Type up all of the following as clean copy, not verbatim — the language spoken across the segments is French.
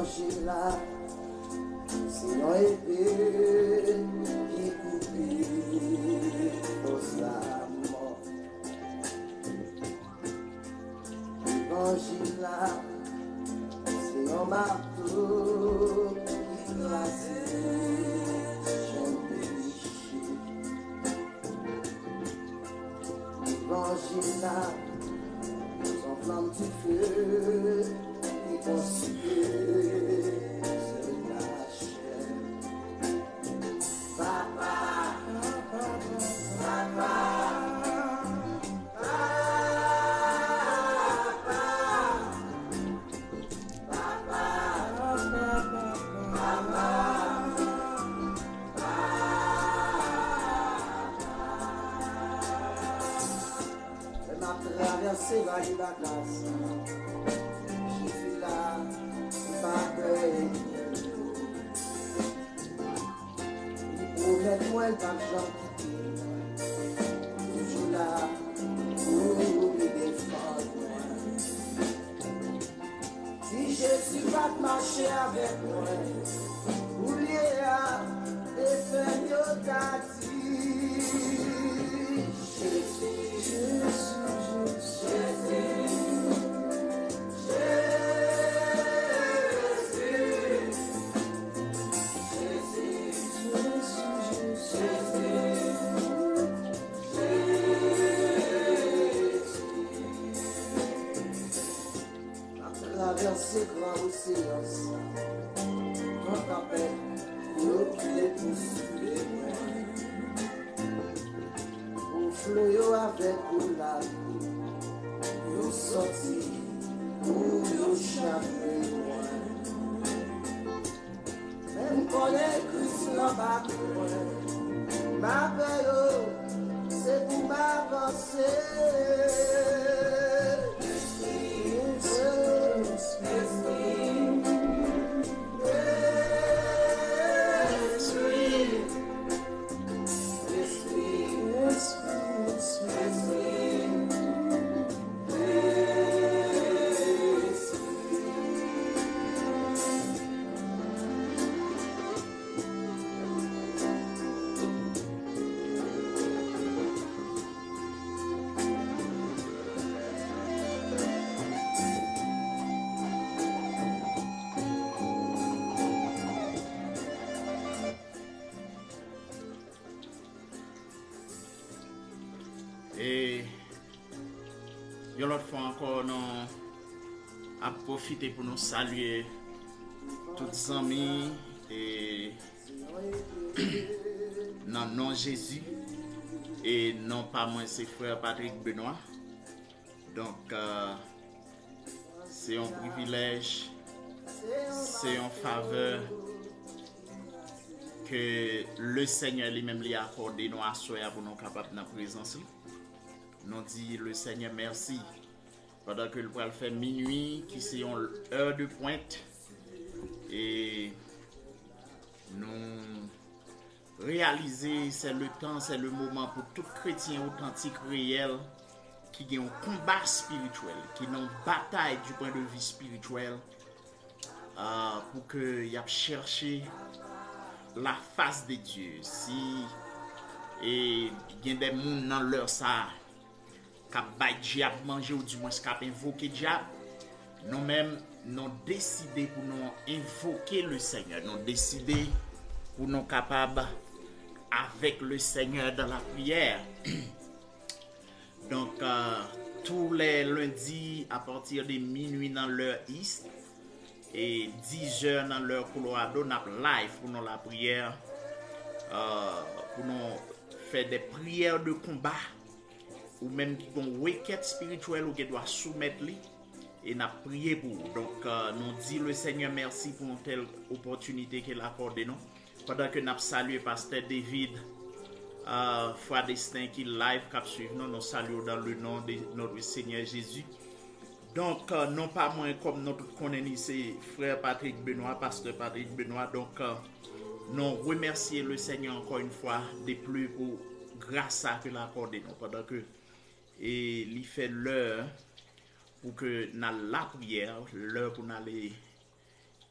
L'évangile là, c'est une épée qui coupe pose la mort. L'évangile là, c'est un marteau qui glace chaîne péché. L'évangile là, son flamme du feu qui consume la chair. Papa, papa. C'est vague la glace. Je suis là, pas peur. Pour mettre moi le pape toujours là, pour me défendre. Si Jésus va marcher avec moi, oubliez à et faire yogati. Traverser grand océan, quand t'appelles, l'eau qui est poursuivie. Au flot avec la vie, nous sortis, nous échapper loin. Même quand les Christ là-bas, ma belle, c'est pour m'avancer. Et l'autre fois encore, nous avons profité pour nous saluer tous les amis et dans le nom de Jésus et non pas moi, c'est frère Patrick Benoît. Donc, c'est un privilège, c'est une faveur que le Seigneur lui-même lui a accordé nous à soir pour nous capables de la présence. Nous dit le Seigneur merci pendant que le poil fait minuit qui c'est une heure de pointe et nous réaliser c'est le temps, c'est le moment pour tout chrétien authentique réel qui a un combat spirituel, qui a une bataille du point de vue spirituel pour que y a cherché la face de Dieu. Si et il y a des gens dans leur ça qui bay diable manger ou du moins qui invoquer diable, nous-mêmes nous décidé pour nous invoquer le Seigneur, nous décidé pour nous capables avec le Seigneur dans la prière. Donc tous les lundis à partir de minuit dans l'heure East et 10h dans l'heure Colorado, nous avons live pour nous la prière, pour nous faire des prières de combat ou même qui ont une requête spirituelle ou qui doit soumettre lui et nous prier pour. Donc nous dit le Seigneur merci pour une telle opportunité qu'il a accordé nous. Pendant que nous saluons Pasteur David, Frère Destin qui live cap suivre nous, nous saluons dans le nom de notre Seigneur Jésus. Donc non pas moins comme notre connaît c'est Frère Patrick Benoît, Pasteur Patrick Benoît. Donc nous remercions le Seigneur encore une fois de plus pour grâce à que l'a accordé nous pendant que et il fait l'heure pour que dans la prière, l'heure pour aller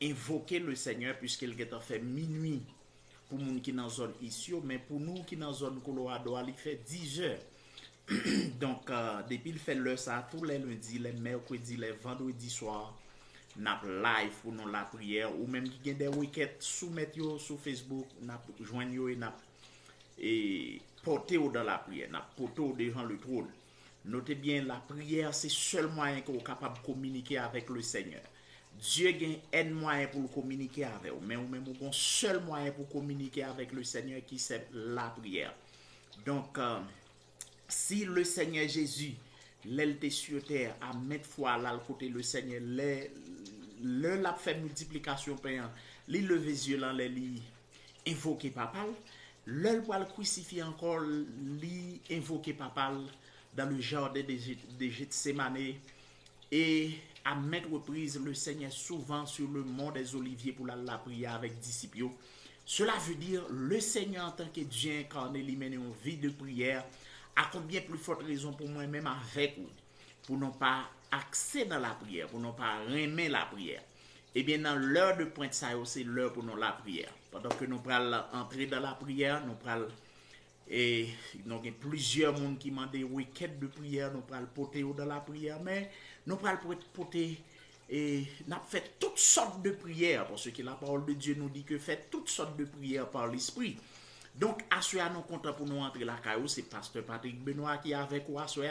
invoquer le Seigneur puisqu'il est fait minuit pour nous qui dans la zone ici, mais pour nous qui dans la zone Colorado, il fait 10 heures. Donc, depuis il fait le ça, tous les lundis, les mercredis, les vendredis soirs, n'a live pour nous la prière, ou même qui a des week-ends, soumettre sur Facebook, n'a joindre et porter dans la prière, n'a porter devant le trône. Notez bien, la prière, c'est seul moyen qu'on est capable de communiquer avec le Seigneur. Dieu a un moyen pour communiquer avec vous, mais vous même un seul moyen pour communiquer avec le Seigneur qui c'est la prière. Donc, si le Seigneur Jésus, l'était sur terre, à mettre foi là, le côté le Seigneur, le l'a fait multiplication payant, les lever les yeux là, les invoquer papa, le pour le crucifier encore, les invoquer papa dans le jardin de Gethsémane et à mettre reprise le Seigneur souvent sur le mont des Oliviers pour la prière avec disciples. Cela veut dire le Seigneur en tant que Dieu incarné lui mène une vie de prière. À combien plus forte raison pour moi-même avec vous, pour ne pas accéder dans la prière, pour ne pas aimer la prière. Eh bien, dans l'heure de pointe, ça c'est l'heure pour nous la prière. Pendant que nous allons entrer dans la prière, nous allons et donc il y a plusieurs monde qui demandent des week-ends de prière, nous allons porter dans la prière, mais nous allons porter et nous fait toutes sortes de prières, parce que la parole de Dieu nous dit que fait toutes sortes de prières par l'Esprit. Donc, à ce nous content pour nous entrer la caillou, c'est Pasteur Patrick Benoît qui est avec nous à ce.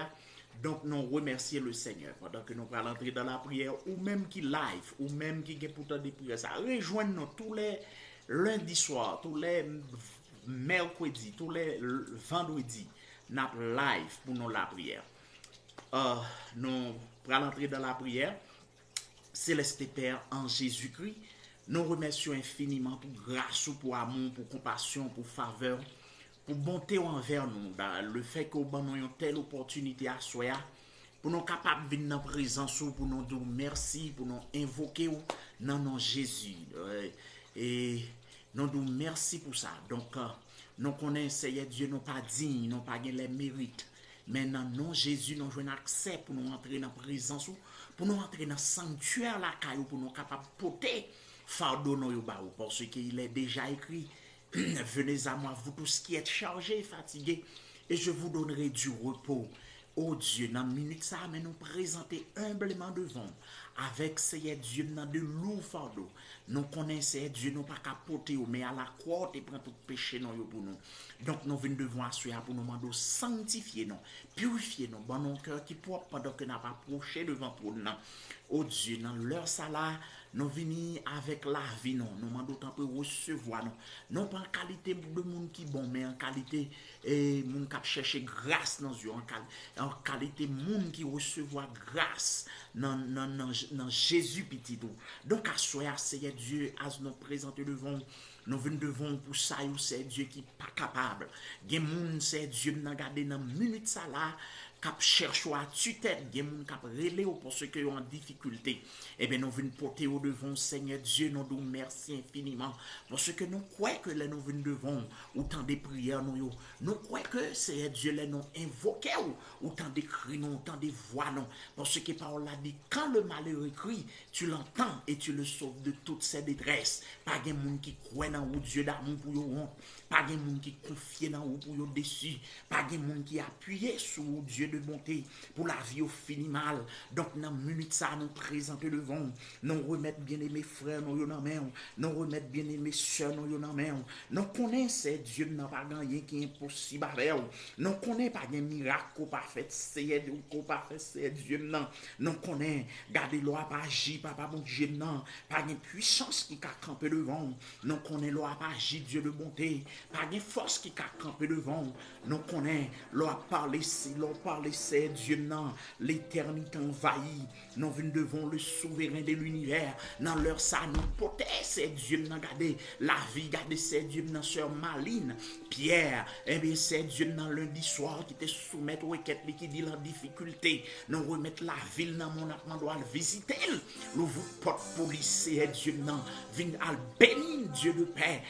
Donc, nous remercions le Seigneur pendant que nous allons entrer dans la prière, ou même qui live, ou même qui est pourtant des prières. Ça rejoignez-nous tous les lundis soirs, tous les mercredis, tous les vendredis, nous live pour nous la prière. Nous allons entrer dans la prière. Céleste Père en Jésus-Christ, nous remercions infiniment pour grâce, pour amour, pour compassion, pour faveur, pour bonté envers nous, le fait que nous avons une telle opportunité à soi, pour nous capables de venir dans la présence, pour nous dire merci, pour nous invoquer dans nom Jésus. Et nous disons merci pour ça. Donc, nous connaissons, Seigneur Dieu, nous pas dignes, nous pas les mérites. Mais dans le nom de Jésus, nous avons accès pour nous entrer dans la présence, pour nous entrer dans le sanctuaire, la caillou, pour nous capables de porter fardeau dans le bas, parce qu'il est déjà écrit, venez à moi, vous tous qui êtes chargés, fatigués, et je vous donnerai du repos. Oh Dieu, dans la minute ça, mais nous présenter humblement devant, avec Seigneur Dieu, dans de lourds fardeaux. Nous connaissons Dieu, nous pas capoter, mais à la croix, et prend tout péché non pour nous. Donc nous venons devant assurer pour nous demander sanctifier nous, purifier nous, bon nos cœurs qui propre pendant que nous pas approché devant pour nous. Oh Dieu, dans leur salaire, nous venons avec la vie, nous demandons autant pour recevoir nous. Non pas en qualité de monde qui bon, mais en qualité de monde qui cherche grâce dans Dieu, en qualité de monde qui recevoir grâce dans Jésus petit. Donc à soi, Seigneur Dieu, à nous présenter devant nous venons devant pour ça, c'est Dieu qui n'est pas capable. Gen moun c'est Dieu qui n'a gardé dans minute ça là, qui cherche à tue-tête, gen moun qui relé pour ceux qui ont en difficulté. Eh bien nous venons porter au devant Seigneur Dieu, nous nous merci infiniment parce que nous croyons que nous venons devant autant de prières nous croyons que Seigneur Dieu les nous invoquer autant de cris nous, autant de voix nous, parce que parole a dit quand le malheur crie, tu l'entends et tu le sauves de toutes ses détresses. Pas gen moun qui croit dans ou Dieu d'amour pour yo, pas gen moun qui confie dans ou pour yo dessus, pas gen moun qui appuyé sur Dieu de bonté pour la vie au fini mal. Donc dans minute ça nous présenter devant, nous remettre bien-aimés frères nous dans main, nous remettre bien-aimés sœurs nous dans main. Nous connaissons Dieu n'a pas gagné qui est impossible avec nous. Nous connaissons pas des miracles pas fait c'est ou pas fait c'est Dieu non. Nous connaissons garder loi pas agir papa bon Dieu non, pas une puissance qui a campé devant. Nous connaissons loi pas agir Dieu de bonté, pas une force qui a campé devant. Nous connaissons loi parler si loi parler c'est Dieu non, l'éternité envahie. Nous venons devant le souverain de l'univers. Dans leur ça nous porter c'est Dieu non garder la vie garder c'est Dieu non sœur Maline Pierre. Eh bien c'est Dieu non lundi soir qui te soumettre aux requêtes qui dit la difficulté. Nous remettre la ville dans mon doit visiter. Nous vous porte police c'est Dieu non vient à bénir Dieu de paix.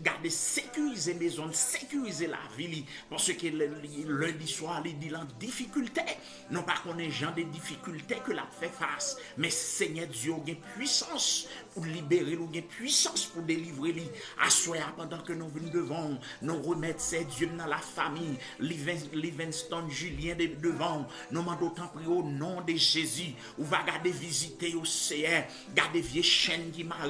Garder sécuriser maison, sécuriser la ville parce que lundi soir il dit la difficulté. Non pas qu'on ait gens des difficultés que la fait face. Mais Seigneur Dieu, il y a puissance pour libérer, il y a puissance pour délivrer. Assoya pendant que nous venons devant, nous remettre ces dieux dans la famille. Livingston, Julien devant. Nous demandons autant prier au nom de Jésus. Ou va garder visiter au CR. Garder vieux chaînes qui marrent,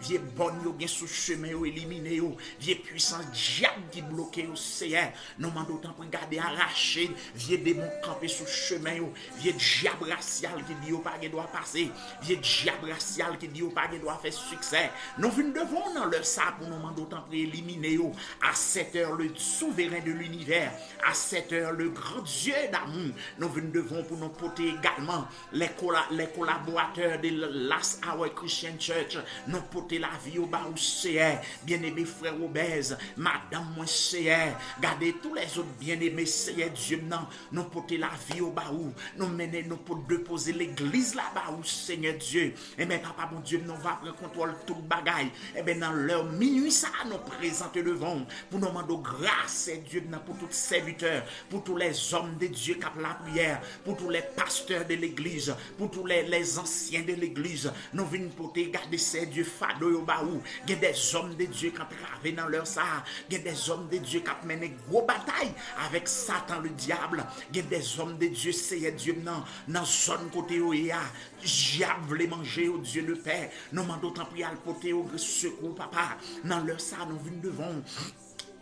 vieux bonnes qui sont sous chemin éliminer, vieux puissance diable qui bloqué au CR. Nous demandons autant pour garder arracher, vieux démons campés sous chemin, vieux diable racial qui dit au pas doit passer, vieux diable racial qui dit au pas doit faire succès. Nous venons devant dans leur ça pour nous demander autant pour éliminer à 7 heures le souverain de l'univers, à 7 heures le grand Dieu d'amour. Nous venons devant pour nous porter également les collaborateurs de Last Hour Christian Church, nous porter la vie au bas au CR, bien-aimés frères obèses, madame moi CR, gardez tous les autres bien-aimés CR Dieu non, nous porter la vie au bas où, nous mener nous pour déposer l'église là-bas où Seigneur Dieu, et bien papa mon Dieu, nous va prendre contrôle tout le bagaille, et bien dans l'heure minuit ça nous présente devant, pour nous demander grâce Dieu pour tous les serviteurs, pour tous les hommes de Dieu qui ont la prière, pour tous les pasteurs de l'église, pour tous les anciens de l'église, nous venons pour te garder ces dieux fado au baou, il y a des hommes de Dieu qui ont travaillé dans leur ça, il y a des hommes de Dieu qui ont mené une grosse bataille avec Satan le diable, il y a des hommes de Dieu, c'est Dieu dans zone côté où il y a, diable voulait manger au Dieu de paix, nous demandons tant prier à le porter au secours papa, dans leur ça nous venons devant.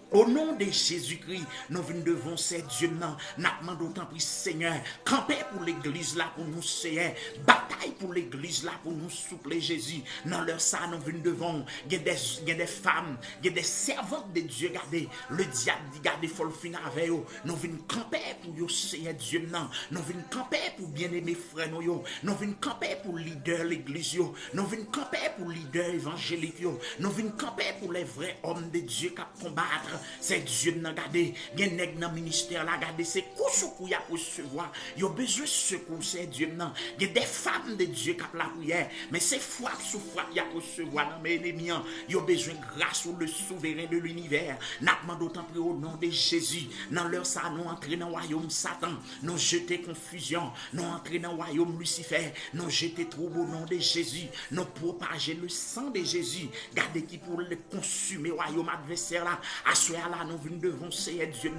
Au nom de Jésus-Christ, nous venons devant ces dieux, nous demandons autant pour Seigneur, camper pour l'église là pour nous Seigneur, bataille pour l'église là pour nous souffler Jésus. Dans leur ça, nous venons devant, il y a des femmes, il y a des servantes de Dieu, regardez, le diable dit, regardez, il faut le finir avec eux. Nous venons camper pour vous Seigneur Dieu, nous venons camper pour bien-aimer frères, nous venons camper pour leader l'église, nous venons camper pour leader évangélique, nous venons camper pour les vrais hommes de Dieu qui combattent. C'est Dieu n'a gardé, gen nèg dans ministère là gardé, c'est coup ya pour recevoir. Yo besoin de secours, c'est Dieu nan. Il y a des femmes de Dieu qui ont la prière, mais c'est frappe sous frappe ya pour recevoir dans mes ennemis. Yo besoin de grâce au le souverain de l'univers. N'a demandé autant prier au nom de Jésus. Dans leur ça nous entrer dans le royaume Satan, nous jeter confusion, nous entrer dans le royaume Lucifer, nous jeter trouble au nom de Jésus, nous propager le sang de Jésus. Gardez qui pour le consumer royaume adversaire là. Là, nous venons devant Seigneur Dieu,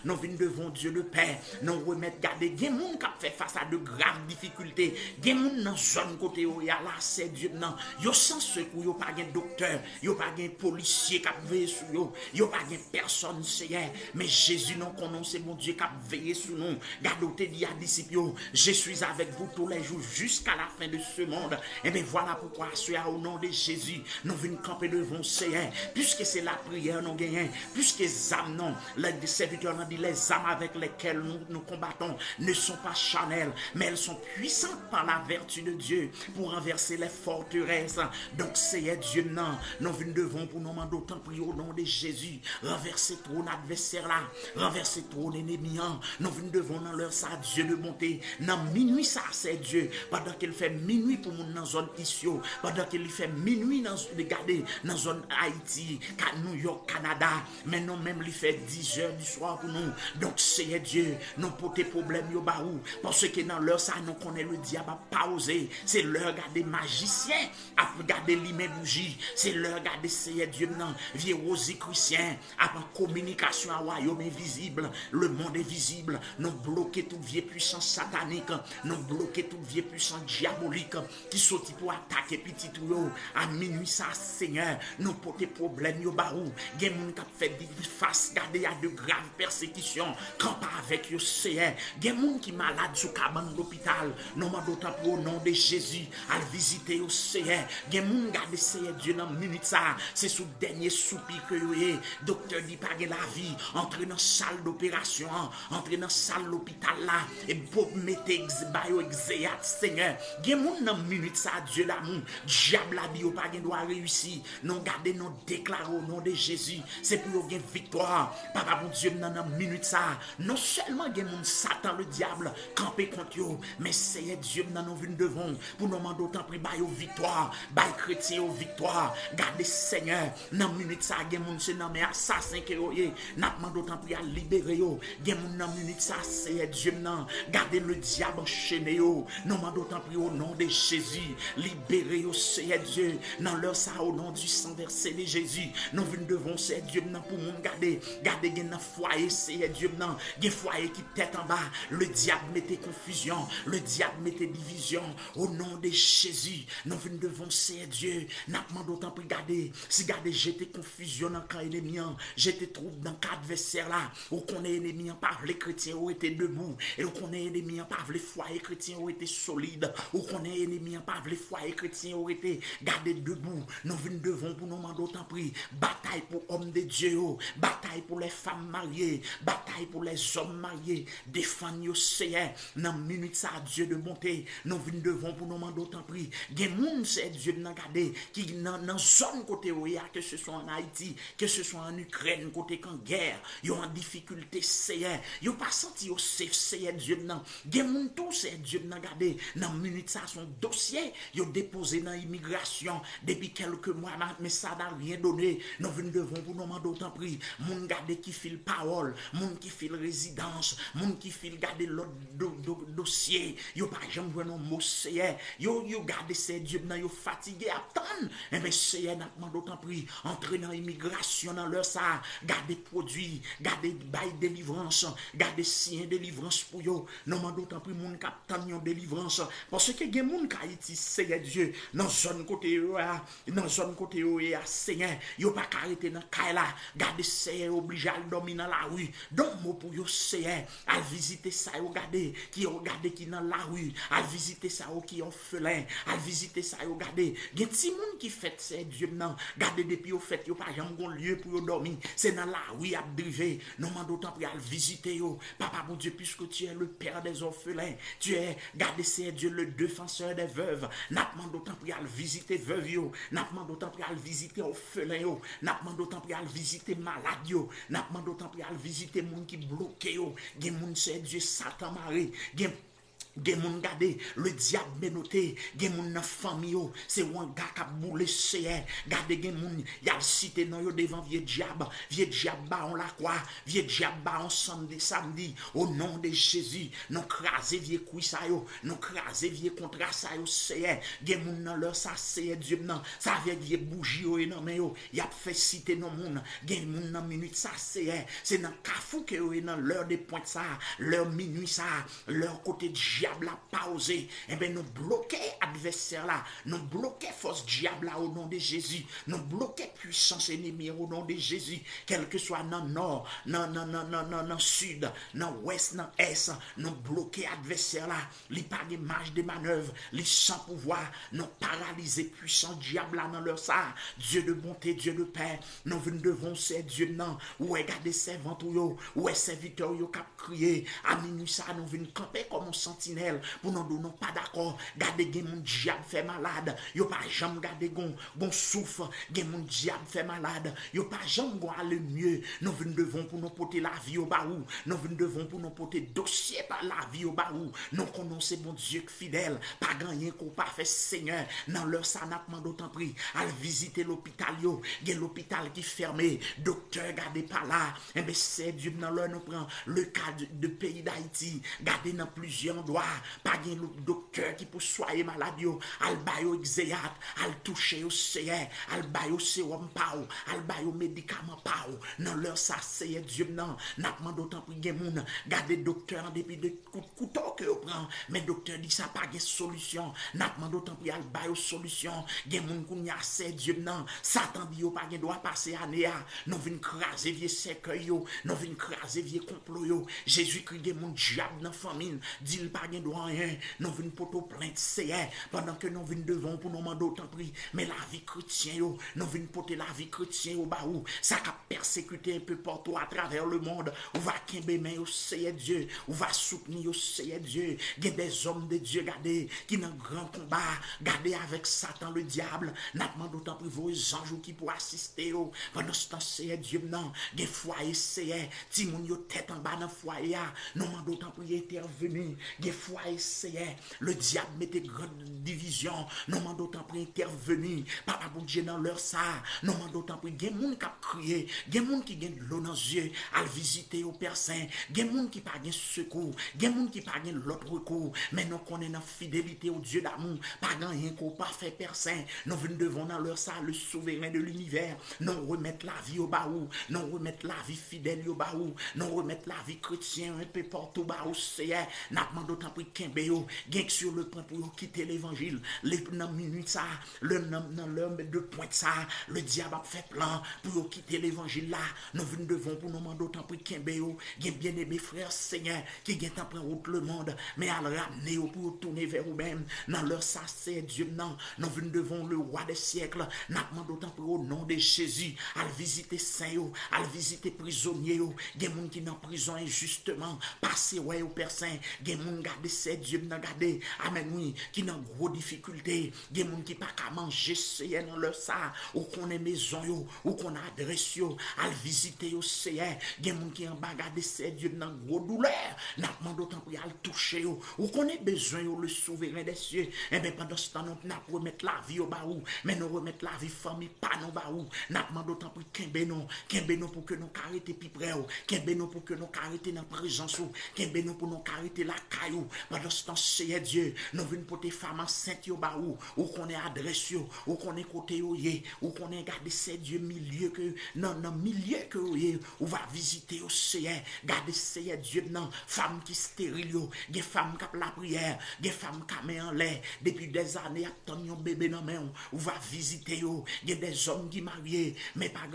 nous venons devant Dieu le Père, nous remettre garder, il y a des gens qui fait face à de graves difficultés, il y a des gens dans zone côté où il y a là, c'est Dieu, il y a sans secours, il n'y a pas de docteur, il n'y a pas de policier qui a veillé sur eux, il n'y a pas de personne, Seigneur, mais Jésus nous connaît, c'est mon Dieu qui a veillé sur nous, gardez, dit à disciples, je suis avec vous tous les jours jusqu'à la fin de ce monde, et bien voilà pourquoi, au nom de Jésus, nous venons camper devant Seigneur, puisque c'est la prière, nous gagnons. Puisque les âmes, non, les serviteurs ont dit, les âmes avec lesquelles nous combattons ne sont pas charnelles, mais elles sont puissantes par la vertu de Dieu pour renverser les forteresses. Donc, Seigneur Dieu, non, nous venons devant pour nous demander autant prier au nom de Jésus. Renverser trop l'adversaire là, renverser trop l'ennemi. Nous venons devant dans leur ça, Dieu de monter. Dans minuit, ça, c'est Dieu. Pendant qu'il fait minuit pour nous dans la zone ici, pendant qu'il fait minuit dans la zone Haïti, New York, Canada. Mais non, même lui fait 10 heures du soir pour nous. Donc, Seigneur Dieu, nous pour tes problèmes, yo baou. Parce que dans l'heure, ça, nous connaît le diable à pas oser. C'est l'heure, garder magicien, à regarder l'imé bougie. C'est l'heure, garder Seigneur Dieu, non, vieux rosé chrétien, à communication à royaume invisible. Le monde est visible. Nous bloquer toute vieille puissance satanique. Nous bloquer toute vieille puissance diabolique qui saute pour attaquer petit tout. À minuit, ça, Seigneur, nous pour tes problèmes, yo baou. Gen moun k'ap fait face garder à de graves persécutions quand pas avec yo Seigneur. Gen moun qui malade sous cabane d'hôpital, non m'a d'autant pour au nom de Jésus à visiter au Seigneur. Gen moun garder Seigneur Dieu dans minute ça, c'est sous dernier soupir que yo est. Docteur dit pas la vie, entrer dans salle d'opération, entrer dans salle l'hôpital là et pour mettre bayo exéat Seigneur. Gen moun dans minute ça Dieu l'amour, diable la bio pas doit réussir. Non garder non déclarer au nom de Jésus. C'est pour gen victoire. Papa bon Dieu, dans minute ça, non seulement gen moun Satan le diable campé contre yo, mais c'est Dieu dans nous venons devant pour nous demander autant pris bail victoire, bail chrétien victoire. Gardez Seigneur, dans minute ça gen moun c'est nan mais assassin que yo yé, n'a demandé autant pris à libérer yo. Gen moun dans minute ça c'est Dieu nan, gardez le diable enchaîné yo. Nous demandons autant pris au nom de Jésus, libérez yo c'est Dieu dans leur ça au nom du sang versé de Jésus. Nous venons devant c'est Dieu nan pour moun garder gen nan foyer c'est Dieu nan, gen foyer qui tête en bas, le diable mettait confusion, le diable mettait division au nom de Jésus. Nous venons devant c'est Dieu, n'a demandé autant pour garder, si garder j'étais confusion dans camp ennemi, j'étais trouble dans cadre adversaire là, ou qu'on est ennemi par les chrétiens ont été debout, et ou qu'on est ennemi par les foyers chrétiens ont été solides, ou qu'on est ennemi par les foyers chrétiens ont été gardés debout. Nous venons devant pour nous demander autant prix, bataille pour hommes de Dieu, bataille pour les femmes mariées, bataille pour les hommes mariés, défendre yo Seigneur, dans minute ça Dieu de bonté, nous venons devant pour nous demander autant prix. Gen moun c'est Dieu nan gade qui dans zone côté où que ce soit en Haïti, que ce soit en Ukraine côté qu'en guerre, yo en difficulté Seigneur, yo pas senti yo safe Seigneur Dieu nan. Gen moun tout c'est Dieu nan gade dans minute ça son dossier yo déposé dans immigration depuis quelques mois mais ça n'a rien donné. Nous venons devant pour nous demander autant prix. Moun gade qui file parole, moun qui file résidence, moun qui file garder l'autre dossier, yo pas jamais voir non mot Seigneur, yo garder c'est Dieu nan yo fatigué à attendre, et mais Seigneur n'a demandé autant prix, entrer dans immigration dans leur ça, garder produit, garder bail délivrance, garder sien délivrance pour yo, non demande autant prix moun captant yon délivrance, parce que gen moun Haïti Seigneur Dieu, dans zone côté yo, dans zone côté yo et Seigneur, yo pas arrêter dans caille là, garder Seigneur obligé à dormir dans la rue, donc mot pour yo Seigneur, à visiter ça yo garder qui dans la rue, à visiter ça qui orphelin, à visiter ça yo garder gen ti moun qui fait c'est Dieu nan, garder depuis yo fait yo pas jamais gon lieu pour yo dormir, c'est dans la rue à driver, non mande autant pour aller visiter yo. Papa bon Dieu, puisque tu es le père des orphelins, tu es garder c'est Dieu le défenseur des veuves, n'a demande autant pour aller visiter veuve yo, n'a demande autant pour aller visiter orphelin yo, n'a demande autant pour aller visiter malade yo, n'a demande autant pour aller visiter moun qui bloqué yo, gen moun c'est Dieu Satan maré, gen moun gade le diable menoté, gen moun nan famille yo, c'est un gars qui a boulé c'est gade gen moun y a cité non yo devant vieux diable ba on la croix, vieux diable ba on samedi au nom de Jésus, non craser vieux couille ça yo, non craser vieux contrat ça yo c'est gen moun nan leur ça c'est Dieu nan, ça avec vieux bougie yo non mais yo y a fait cité non moun, gen moun nan minute ça c'est dans kafou que yo dans l'heure de pointe ça, l'heure minuit ça, leur côté diable a pausé, et bien nous bloquer adversaire là, nous bloquer force diable là au nom de Jésus, nous bloquer puissance ennemie au nom de Jésus, quel que soit dans nord, dans sud, dans ouest, dans est, nous bloquer adversaire là, li pas de marge de manœuvre, li sans pouvoir, nous paralyser puissant diable là dans leur ça, Dieu de bonté, Dieu de paix, nous venons devant ces Dieu non, ou regarder servant yo, ou serviteur yo cap crier, à minuit ça nous venons camper comme un sentinelle pour nous donner pas d'accord, garder gen mon diable fait malade, yo pas jamais garder gon souffle, gen mon diable fait malade, yo pas jamais gon aller mieux, nous venons devant pour nous porter la vie au baou, nous venons devant pour nous porter dossier par la vie au baou, nous connaissons mon Dieu fidèle, pas gagner qu'on pas fait Seigneur, dans leur ça n'a pas d'autant prix, à visiter l'hôpital yo, gen l'hôpital qui fermé, docteur gardez pas là, et ben c'est Dieu dans leur nous prend le cas de pays d'Haïti, garder dans plusieurs endroits, pas gen le docteur qui pour soigner malade yo, al bayo exéat, al toucher au Seigneur, al bayo sérum pao, al bayo médicament pao, dans leur ça c'est Dieu nan, n'a pas d'autant pour gen moun, garder docteur en dépit de couteau que yo prend, mais docteur dit ça pas gen solution, n'a pas d'autant pour al bayo solution, gen moun kounya c'est Dieu nan, Satan dit yo pas gen doit passer année a, nous vinn craser vieux cercueil yo, nous vinn craser vieux complot yo, Jésus-Christ gen moun diable dans famine, dit pas pas droit rien, nous venons pour tout plainte, c'est pendant que nous venons devant pour nous demander autant prix, mais la vie chrétienne, nous venons porter la vie chrétienne au bas où ça a persécuté un peu partout à travers le monde, on va quimber mais au Seigneur Dieu, on va soutenir au Seigneur Dieu, il y a des hommes de Dieu, regardez, qui dans grand combat, regardez avec Satan le diable, n'a demandé autant prix vos anges qui pour assister pendant ce temps, Seigneur Dieu, non, il y a foyer, Seigneur, Timoun yo tête en bas dans foyer, nous demandons autant prix intervenir, il y a foyer, Seigneur, le diable mettait grande division, nous demandons autant prix intervenir, papa bon Dieu dans leur ça, nous demandons autant prix, il y a des gens qui crié, il y a des gens qui ont de l'eau dans les yeux, à visiter au Père Saint, il y a des gens qui n'ont pas de secours, il y a des gens qui n'ont pas de l'autre recours, mais nous connaissons la fidélité au Dieu d'amour, pas rien qu'on pas fait Père Saint, nous venons devant dans leur ça, le souverain de l'univers, nous remettre la vie au baou, nous remettre la vie fidèle au baou, nous remettre la vie chrétienne un peu partout au baou, Seigneur, nous demandons d'autant plus qu'un béo, gain sur le point pour quitter l'évangile, les minutes ça, le dans l'heure de pointe ça, le diable a fait plan pour quitter l'évangile là, nous venons devant pour nous demander d'autant plus qu'un béo, gain bien aimé frère Seigneur, qui gain en prendre route le monde, mais à le ramener pour tourner vers vous-même, dans leur ça c'est Dieu, non, nous venons devant le roi des siècles, nous demandons d'autant plus au nom de Jésus, à visiter saint, à visiter prisonniers, des gens qui sont en prison injustement, passer ouais au Père Saint, des gens qui gardent ces dieux, gardent, amen oui, qui sont en gros difficulté, des gens qui pas qu'à manger, Seigneur, dans leur ça, ou qu'on est maison, ou qu'on a adresse, à visiter au Seigneur, des gens qui en bas gardent ces dieux dans gros douleur, nous demandons d'autant plus à le toucher, ou qu'on ait besoin, le souverain des cieux, et bien pendant ce temps, nous remettre la vie au baou, mais nous remettre la vie famille, pas nos baou, nous demandons d'autant plus qu'un bénon pour que nous arrêtions plus près, qu'un bénon pour que nous arrêtions dans la présence, qu'un bénon pour nous arrêter la caillou, pendant ce temps, Seigneur Dieu, nous venons pour tes femmes enceintes au baou, ou qu'on est adresse, ou qu'on est côté, ou qu'on est gardé ces dieux milieu que, non, milieu que, ou va visiter au Seigneur, garder Seigneur Dieu, non, femmes qui stérile, des femmes qui ont la prière, des femmes qui ont en l'air, depuis des années, attendent un bébé dans la main, ou va visiter, il y a des hommes qui mariés, mais pas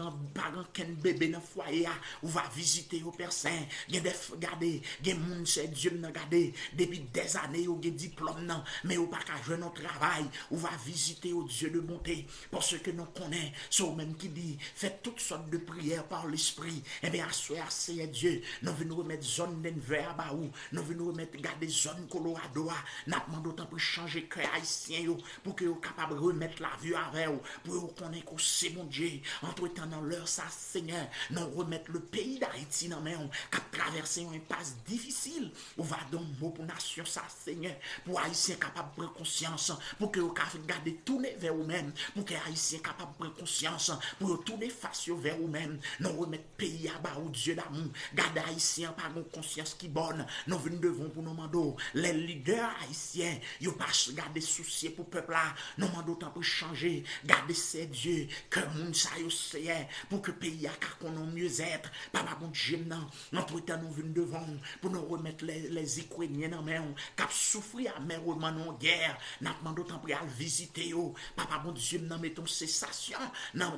qu'un bébé dans le foyer, ou va visiter au Père Saint, il y a des regardez, il y a des gens, c'est Dieu, regardez, depuis des années, ou des diplômes, mais ou pas qu'à jouer notre travail, ou va visiter au Dieu de bonté, parce que nous connaissons, c'est même qui dit, faites toutes sortes de prières par l'esprit, et bien, à soir, Seigneur Dieu, nous venons remettre zone d'Enver à Baou, nous venons remettre, garder zone Colorado, nous demandons d'autant pour changer cœur haïtien, pour que vous capable de remettre la vie avec vous, pour que vous connaissez que c'est mon Dieu, entre temps dans l'heure, ça, Seigneur, nous remettre le pays d'Haïti dans main, qui a traversé une passe difficile, on va donner un mot pour nation, ça, Seigneur, pour Haïtiens capables de prendre conscience, pour que vous garder tourner vers vous-même, pour que Haïtiens capables de prendre conscience, pour tourner face vers vous-même, nous remettre pays à bas au Dieu d'amour, garder Haïtiens par une conscience qui bonne, nous venons devant pour nous demander, les leaders haïtiens, ils pas garder souci pour le peuple là, nous demandons autant pour changer, garder ces dieux, que le monde ça Seigneur, pour que le pays a qu'on mieux être, papa bon Dieu, non, entre temps nous venons devant, pour nous remettre les Ukrainiens dans main, qui ont souffert amèrement en guerre, nous demandons autant pour aller visiter, papa bon Dieu, non, mettons cessation, non,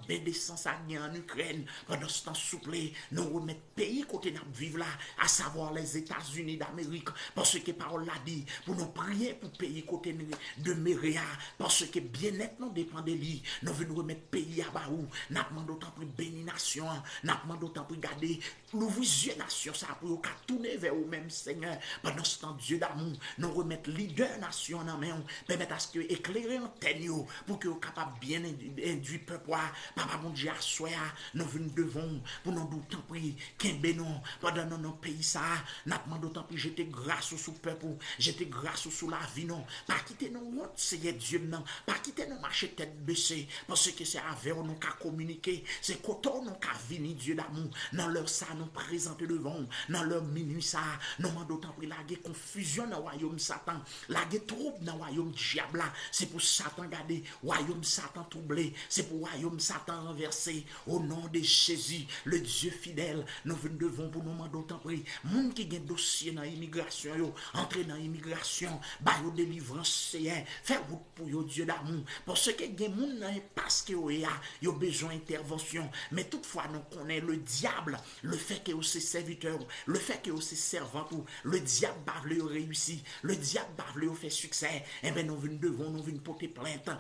bédessance en Ukraine, pendant ce temps souple, nous remettre pays côté nous vivre là, à savoir les États-Unis d'Amérique, parce que parole l'a dit, pour nous prier pour pays côté de Méréa, parce que bien-être nous dépend de lui, nous venons remettre pays à Baou, nous demandons autant pour bénir nation, nous demandons autant pour garder l'ouvrir yeux nation, ça pour tourner vers vous-même, Seigneur, pendant ce temps, Dieu d'amour, nous remettre leader nation en main, permettre à ce que éclairer en tête, pour que vous capable bien induire peuple, papa mon Dieu, à soi, nous venons devant, pour nous d'autant prier, qu'un bénon, pendant notre pays, ça, nous demandons autant prier, j'étais grâce sous peuple, j'étais grâce sous la vie, non, pas quitter nos honte, Seigneur Dieu, non, pas quitter nos marchés tête baissée, parce que c'est avec nous qu'à communiquer, c'est quand nous qu'à venir, Dieu d'amour, dans leur ça, nous présenter devant, dans leur minuit, ça, nous demandons autant prier, la confusion dans le royaume Satan, la trouble dans le royaume diable, c'est pour Satan garder, royaume Satan troublé, c'est pour royaume Satan renversé, au nom de Jésus, le Dieu fidèle, nous venons devant pour nous demander autant prier, monde qui a un dossier dans l'immigration, entrer dans l'immigration, bailler délivrance, Seigneur, faire route pour yo, Dieu d'amour, parce que des gens parce que yo besoin d'intervention, mais toutefois nous connaissons le diable, le fait que c'est serviteur, le fait que c'est servant, le diable bavle réussi, le diable bavle fait succès, et bien nous venons porter plainte,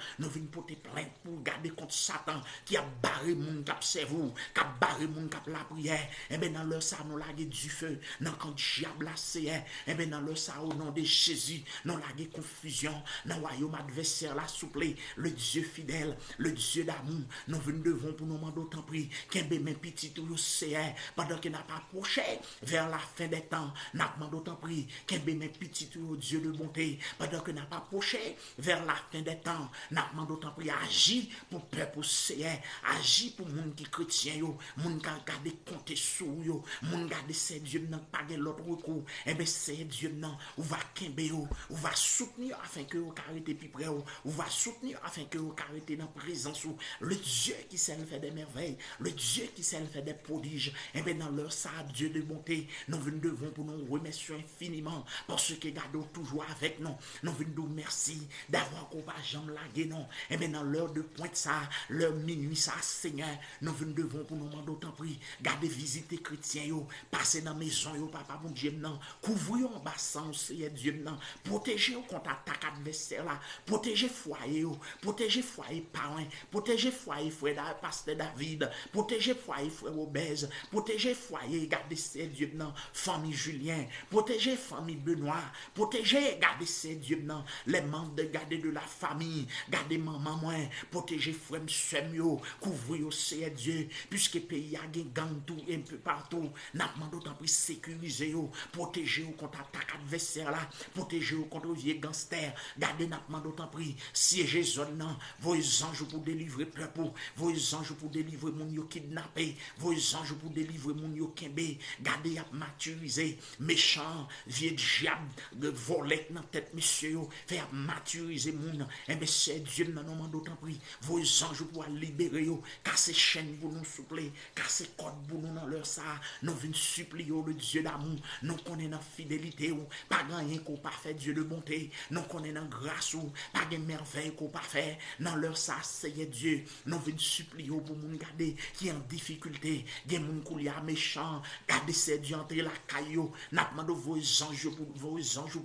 pour garder contre Satan qui a barré mon cap cerveau, qui a barré mon cap la prière, et bien dans leur ça nous laguer du feu, dans quand diable a c'est, et bien dans leur ça au nom de Jésus, nous laguer confusion, dans royaume adversaire la souple, le Dieu fidèle, le Dieu d'amour, nous devons pour nous demander autant prix, qu'un bébé petit tout c'est, pendant qu'il n'a pas approché vers la fin des temps, n'a demandé autant prix, qu'un bébé petit tout Dieu de bonté, pendant qu'il n'a pas approché vers la fin des temps, n'a demandé autant prix, agir pour peuple c'est, agir pour monde qui chrétien yo, monde qui garde compter sous yo, monde garde c'est Dieu n'a pas l'autre recours, et bien c'est Dieu non, ou va kembe yo, ou va soutenir afin que vous arrêtez plus près, ou va soutenir afin que vous arrêtez dans présence ou le Dieu qui sait faire des merveilles, le Dieu qui sait faire des prodiges, et bien dans leur ça, Dieu de bonté, nous devons pour nous remercier infiniment parce que gardons toujours avec nous, nous venons merci d'avoir compagnie lagué non, et bien dans l'heure de pointe ça, l'heure minuit ça, Seigneur, nous devons pour nous demander autant prix, garder visiter chrétiens yo, passer dans maison yo, papa mon Dieu non, couvrir en bassin Seigneur Dieu non, protéger contre attaque adversaire là, protéger foyer yo, protéger foyer parents, protéger foyer frère pasteur David, protéger foyer frère obèse, protéger foyer garder ces Dieu non, famille Julien, protéger famille Benoît, protéger garder ces Dieu non, les membres de garder de la famille, garder maman moi, protéger frère Samuel, couvrir Seigneur Dieu, puisque pays a gang tout un peu partout, n'a demandé autant pour sécuriser yo, protéger contre attaque adversaire là, protéger contre vieux gangster, garder n'a demandé autant pour siéger zone non, vos anges pour délivrer peuple, vos anges pour délivrer mon yo kidnappé, vos anges pour délivrer mon yo kembe, garder à maturiser, méchant, vieux diable, de voler dans tête monsieur, faire maturiser mon, et bien c'est Dieu nous demande d'autant prix, vos anges pour libérer yo, casser chaîne pour nous soupler, casser code pour nous dans leur ça, nous venons supplier le Dieu d'amour, nous connaissons la fidélité, pas rien qu'on pas fait Dieu de bonté, nous connaissons la grâce, pas de merveille qu'on pas fait, dans leur ça, Seigneur Dieu, nous venons supplier pour nous garder qui est en difficulté, des gens qui sont méchants, garder ces dieux entre la caillou, n'a demandé vos anges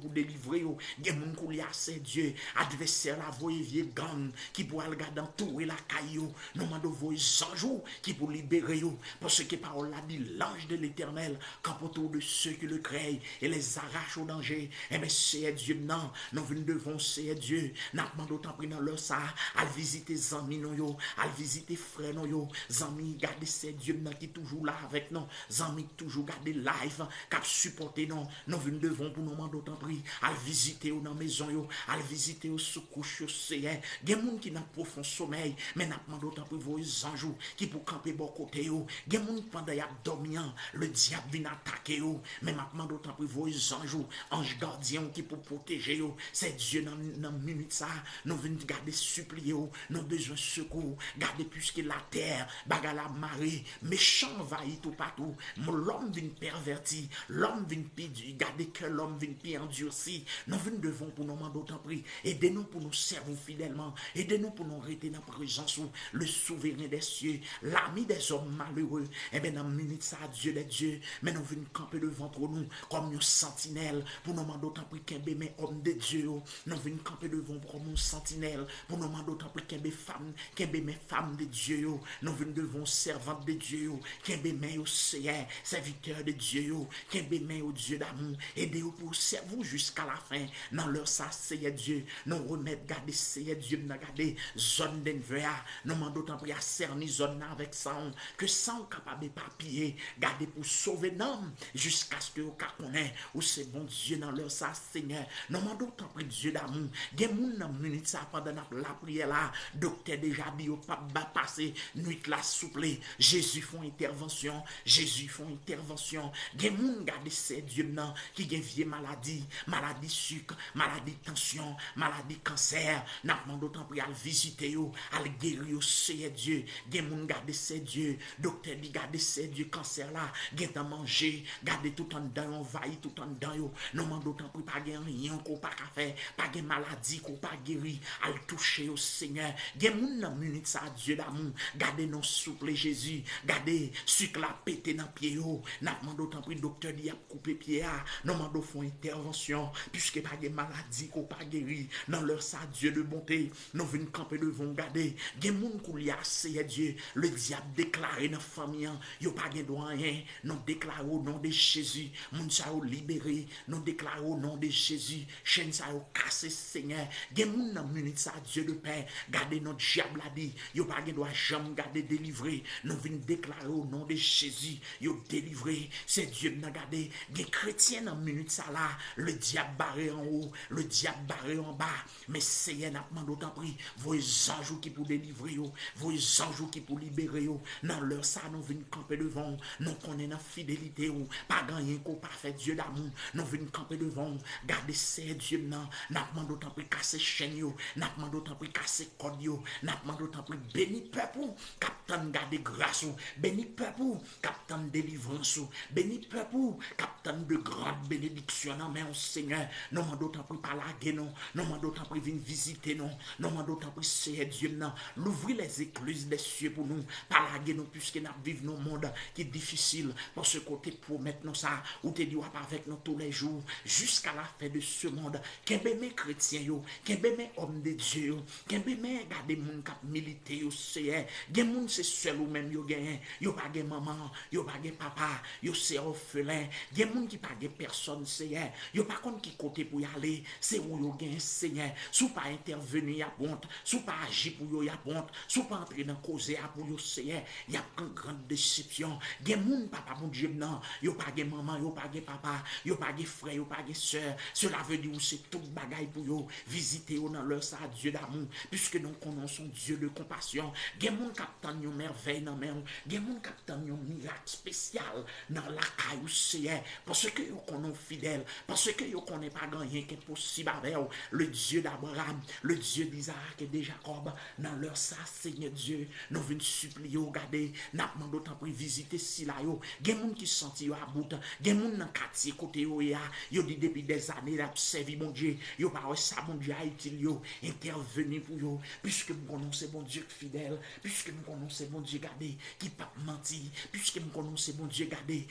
pour délivrer, des gens qui sont ces dieux, adversaire la voie vieux gang, qui pour aller garder tout et la caillou, nous demandons vos anges qui pour libérer, parce que parole a dit l'ange de l'éternel, campe autour de ceux qui le créent et les arrache au danger, et bien c'est Dieu, non, nous devons c'est Dieu, n'a demandé autant pris dans leur ça, à visiter amis nous, à visiter frères nous, amis garder ces Dieu qui toujours là avec nous, amis toujours garder live, cap supporter nous devons pour nous demander autant pris, à visiter dans maison yo, à visiter au sous couche c'est, des gens qui n'a profond sommeil, mais n'a demandé autant pris vos anges qui pour camper bon côté yo, des gens pendant y a dormir, le diable vient attaquer yo, mais n'a demandé autant pris vos anges gardiens qui pour protéger yo, c'est Dieu dans minute ça, nous venons garder supplier yo, nous besoin de secours, garder puisque la terre, bagarre la marée, méchant envahit tout partout, l'homme vient perverti, l'homme vient pire, garder que l'homme vient pire endurci, nous devons pour nous demander autant prix, aidez-nous pour nous servir fidèlement, aidez-nous pour nous rester dans la présence, le souverain des cieux, l'ami des hommes malheureux, et bien dans minute ça, Dieu des dieux, mais nous venons camper devant nous, comme une sentinelle, pour nous demander autant prix qu'un bébé homme de Dieu, nous venons camper devant comme une sentinelle, pour nous demander autant prix qu'un bébé femme, de Dieu, nous devons servantes de Dieu, qu'un bébé au Seigneur, serviteur de Dieu, qu'un bébé au Dieu d'amour, aidez-vous pour servir jusqu'à la fin, dans leur ça, Seigneur Dieu, nous remettre, garder Seigneur Dieu, nous garder zone d'envers, nous demandons autant prix à cerner zone avec ça, que ça on capable de papier, garder pour sauver l'homme, jusqu'à ce que vous connaissez, ou c'est bon Dieu dans leur ça, Seigneur, nous demandons autant prix Dieu d'amour, des gens dans minute ça, pendant la prière là, docteur déjà dit au pape va passer nuit la souple, Jésus font intervention, des gens garder ces dieux non qui gen vieux maladie sucre, maladie tension, maladie cancer, n'a demandé autant pour aller visiter yo, aller guérir c'est Dieu, des gens garder ces dieux, docteur dit garder ces dieux cancer là, gen à manger, garder tout en dedans, envahi tout en dedans yo, nous demandons autant pour pas gen rien qu'on pas faire, pas gen maladie qu'on pas guérir, aller toucher au Seigneur, des gens dans minute ça Dieu d'amour, gardez nos souple Jésus, gardez sucre la pété dans pied yo, n'a demandé autant pour docteur dit a couper pied a, nous demandons font intervention, puisque pas de maladie qu'on pas guéri, dans leur ça, Dieu de bonté, nous venons camper devant garder, gen moun kou li assez Dieu, le diable déclaré dans famille, yo pas gen droit rien, nous déclarons au nom de Jésus, moun sa yo libéré, nous déclarons au nom de Jésus, chaîne sa yo cassé Seigneur, gen moun nan minute ça, Dieu de paix, gardez notre diable a dit, yo pas gen droit jamais garder délivré, nous venons déclarer au nom de Jésus, yo délivré, c'est Dieu n'a gardé, gen chrétien dans minute ça là, le diable barré en haut, le diable barré en bas, mais Seigneur n'a demandé autant pris, vos anges qui pour délivrer yo, vos anges qui pour libérer yo, dans leur ça nous venons camper devant, nous connaissons la fidélité ou pas gagner qu'on parfait Dieu d'amour, nous venons camper devant, garder c'est Dieu n'a demandé autant pris casser chaîne yo, n'a demandé autant pris casser code yo, n'a demandé autant pris béni peuple, captain garder grâce ou, béni peuple, captain délivrance ou, béni peuple, captain de grande bénédiction dans main au Seigneur, nous demandons autant pris par la guerre non, nous demandons autant pris venir visiter non, nous demandons autant pris c'est Dieu non, l'ouvrir les écluses des cieux pour nous, par la guerre non, puisque nous vivons dans un monde qui est difficile, pour ce côté pour maintenant ça, ou te dit pas avec nous tous les jours, jusqu'à la fin de ce monde, qu'un mes chrétiens yo, qu'un mes hommes de Dieu yo, qu'un mes garder moun k'ap militer yo, c'est gen moun c'est seul ou même yo gen, yo pas gen maman, yo pas gen papa, yo c'est orphelin, gen moun qui pas gen personne c'est yo pas contre qui côté pour y aller, c'est où yo gen Seigneur, sou pas intervenir y a honte, sou pas agir pour yo y a honte, sou pas entrer dans causer pour yo Seigneur, y a une grande déception, gen moun papa mon Dieu non, yo pas gen maman, yo pas gen papa, yo pas gen frère, yo pas gen sœur, cela veut dire c'est tout bagaille pour yo visiter yo dans leur ça Dieu d'amour, puisque nous connaissons Dieu de compassion, gen moun captain yon merveille dans main, gen moun captain yon miracle spécial dans la caillou Seigneur, parce que yo connaissons fidèle, parce que yo connaît pas gagner qui est possible avec le Dieu d'Abraham, le Dieu d'Isaac et de Jacob, dans leur ça Seigneur Dieu, nous venons supplier regarder, n'a demandé autant pour visiter si là yo, gen moun qui senti yo à bout, gen moun dans quartier côté yo ya, yo dit depuis des années la servi mon Dieu, yo pas ça mon Dieu a utile yo, intervenir pour yo, puisque nous connaissons bon Dieu fidèle, puisque nous connaissons bon Dieu gardé, qui pas menti, puisque nous connaissons bon Dieu gardé,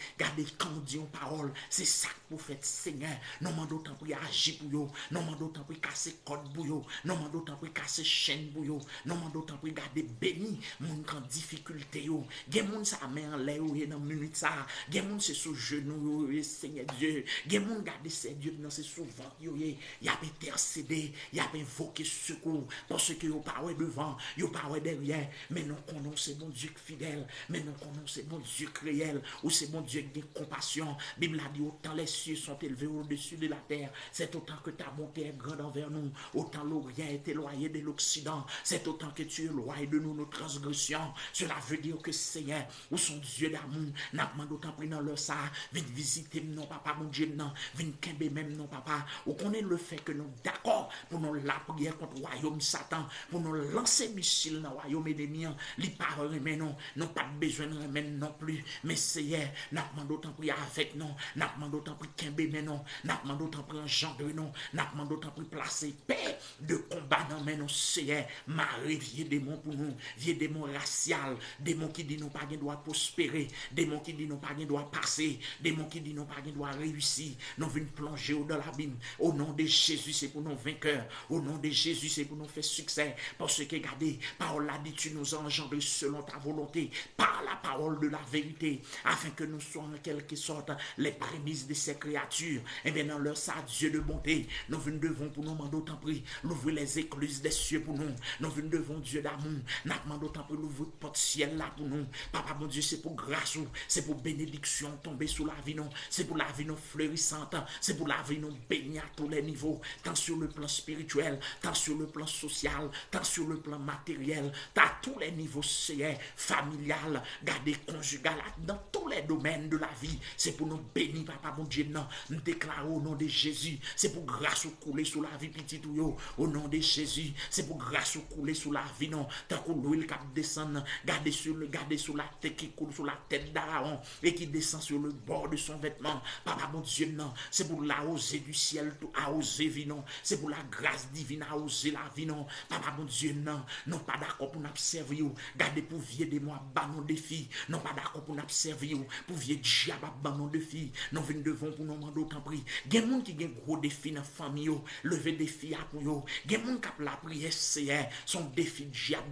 quand on dit en parole, c'est ça pour faire Seigneur, nous demandons autant pour agir pour yo, nous demandons autant pour casser code pour yo, nous demandons autant pour casser chaîne pour yo, nous demandons autant pour garder béni, moun en difficulté yo, gen moun sa main en l'air ou dans minute ça, gen moun c'est sous genou yo, Seigneur Dieu, gen moun garder c'est Dieu dans c'est souvent yo, y a intercédé, y a invoqué secours, parce que yo pas devant, yo pas derrière, mais nous connaissons bon Dieu fidèle, mais nous connaissons bon Dieu réel, ou c'est bon Dieu qui a compassion. Bible a dit autant les cieux sont élevés au-dessus de la terre, c'est autant que ta bonté est grande envers nous, autant l'Orient est éloigné de l'Occident, c'est autant que tu es éloigné de nous nos transgressions. Cela veut dire que Seigneur, ou son Dieu d'amour, n'a pas d'autant pris dans leur ça, viens visiter non papa mon Dieu non, viens kembe même non papa, ou connaît le fait que nous d'accord pour nous la prière contre le royaume Satan, pour nous lancer missile dans le royaume ennemi, li pas remet non, non pas besoin de remettre non plus, mais Seigneur, n'a demandé autant prier avec non, n'a demandé autant prier kembe mais non, n'a demandé autant prier engendrer non, n'a demandé autant prier placer paix de combat dans mais non Seigneur, Marie vieux démon pour nous, vieux démon racial, démon qui dit nous pas doit prospérer, démon qui dit nous pas doit passer, démon qui dit nous pas doit réussir, nous venons plonger dans l'abîme, au nom de Jésus c'est pour nos vainqueurs, au nom de Jésus c'est pour nous faire succès, parce que regardez, parole l'a dit, tu nous as engendrés selon ta volonté, par la parole de la vérité, afin que nous soyons en quelque sorte les prémices de ces créatures, et bien dans leur ça, Dieu de bonté, nous venons devant pour nous demander autant prix, l'ouvrir les écluses des cieux pour nous, nous venons devant Dieu d'amour, nous demandons autant prix, l'ouvrir porte ciel là pour nous, papa mon Dieu, c'est pour grâce, c'est pour bénédiction tomber sous la vie, non, c'est pour la vie non fleurissante, c'est pour la vie non bénie à tous les niveaux, tant sur le plan spirituel, tant sur le plan social, tant sur le plan matériel, à tous les niveaux, c'est familial, garder conjugal, dans tous les domaines de la vie, c'est pour nous bénir, papa mon Dieu, non, nous déclarons au nom de Jésus, c'est pour grâce ou couler sous la vie petite ou yo, au nom de Jésus, c'est pour grâce ou couler sous la vie, non, tant que l'huile qui descend, garder sur la tête qui coule sur la tête d'Aaron, et qui descend sur le bord de son vêtement, papa mon Dieu, non, c'est pour la rosée du ciel, tout à oser vie, non, c'est pour la grâce divine à oser la vie, non, papa mon Dieu, non, non pas d'accord pour nous servir, gardez pour vieux de moi, ban nos défis, non pas d'accord pour nous servir, pour vieux diable, ban nos défis, Jésus. Nous venons devant pour nous demander autant prix. Il y a des gens qui ont gros défis dans la famille, lever des défis pour eux. Il y a des gens qui ont la prière, c'est son défi de diable.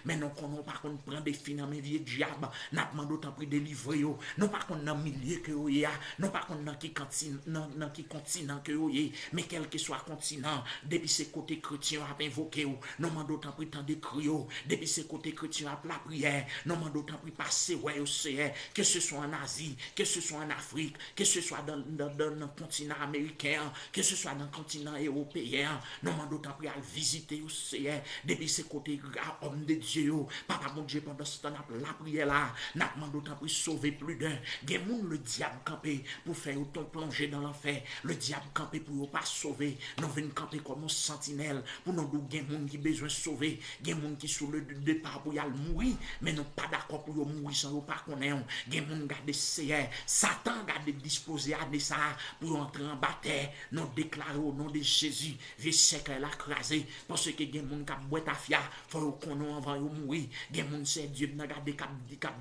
Mais nous ne pas qu'on prend des défis dans mes vies de diable. Nous demandons autant prix de livrer. Nous pas qu'on dans milieu que vous y a. Nous pas qu'on dans qui continent que vous y. Mais quel que soit continent, depuis ces côtés chrétiens à invoquer, nous demandons autant prix tant de crier. Depuis ces côtés chrétiens à la prière, nous demandons autant prix passer ouais océan, que ce soit en Asie, que ce soit en Afrique, que ce soit dans le continent américain, que ce soit dans le continent européen, nous demandons autant prix à visiter océan. Depuis ces côtés hommes de Dieu, papa mon Dieu, pendant ce temps la prière là, nous demandons autant prix sauver plus d'un. Des gens le diable campé pour faire autant plonger dans l'enfer, le diable campé pour ne pas sauver. Nous venons camper comme un sentinelle pour nous dire des gens qui besoin de sauver, des gens qui sont le départ pour y aller mourir, mais nous pas d'accord pour mourir sans nous pas connaître. Des gens qui gardent CR, Satan garde disposé à des ça pour entrer en bataille. Nous déclarer au nom de Jésus, vieux siècle la crasé, parce que des gens qui boit ta fia, faut qu'on nous avant de mourir. Des gens c'est Dieu n'a gardé cap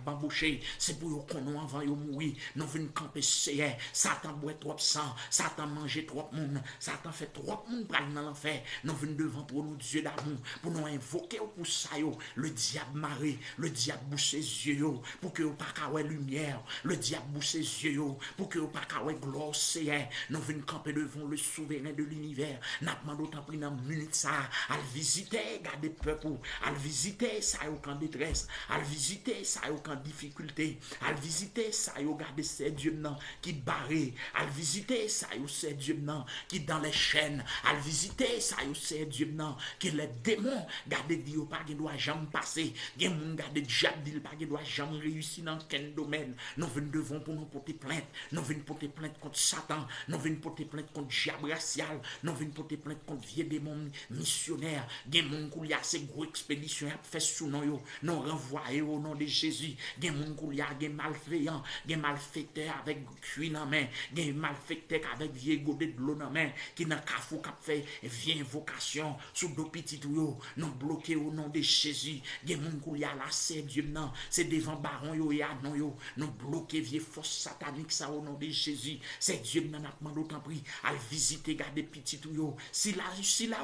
bambouché, c'est pour qu'on nous avant de mourir. Nous venons camper CR, Satan boit trop sang, Satan mange trop monde, Satan fait trop monde pour aller dans l'enfer. Nous venons devant pour nous Dieu d'amour, pour nous invoquer pour ça, le diable maré, le diable bouche ses yeux, pour que vous pas qu'à lumière, le diable bouche ses yeux, pour que vous pas qu'à gloire, c'est nous venons camper devant le souverain de l'univers. Nous demandons autant pris dans minute ça, à visiter, garder peuple, à visiter, ça y aucun détresse, à visiter, ça y aucun difficulté, à visiter, ça y garder ces dieux qui barré, à visiter, ça y ces dieux qui dans les chaînes, à visiter, ça y ces dieux qui les démons, garder Dieu pas qui doit jamais passer, il y a des gens garder diable dit pas qui doit jamais réussir dans quel domaine. Nous venons devant pour nous porter plainte, nous venons porter plainte contre Satan, nous venons porter plainte contre diable racial, nous venons porter plainte contre vieux démons missionnaires, des gens qui a ces gros expéditions à faire sous nous, nous renvoyer au nom de Jésus, des gens qui a des malveillants, des malfaiteurs avec cuir dans main, des malfaiteurs avec vieux godet de l'eau dans main, qui n'a qu'à fou qu'à faire vieille invocation sous deux petits tuyaux, nous bloquer au nom de Jésus, des gens qui a là c'est Dieu non, c'est devant baron yo et non yo, nous bloquer vieux force satanique ça au nom de Jésus, c'est Dieu n'a pas demandé autant pris à visiter garder petit tuyau, si là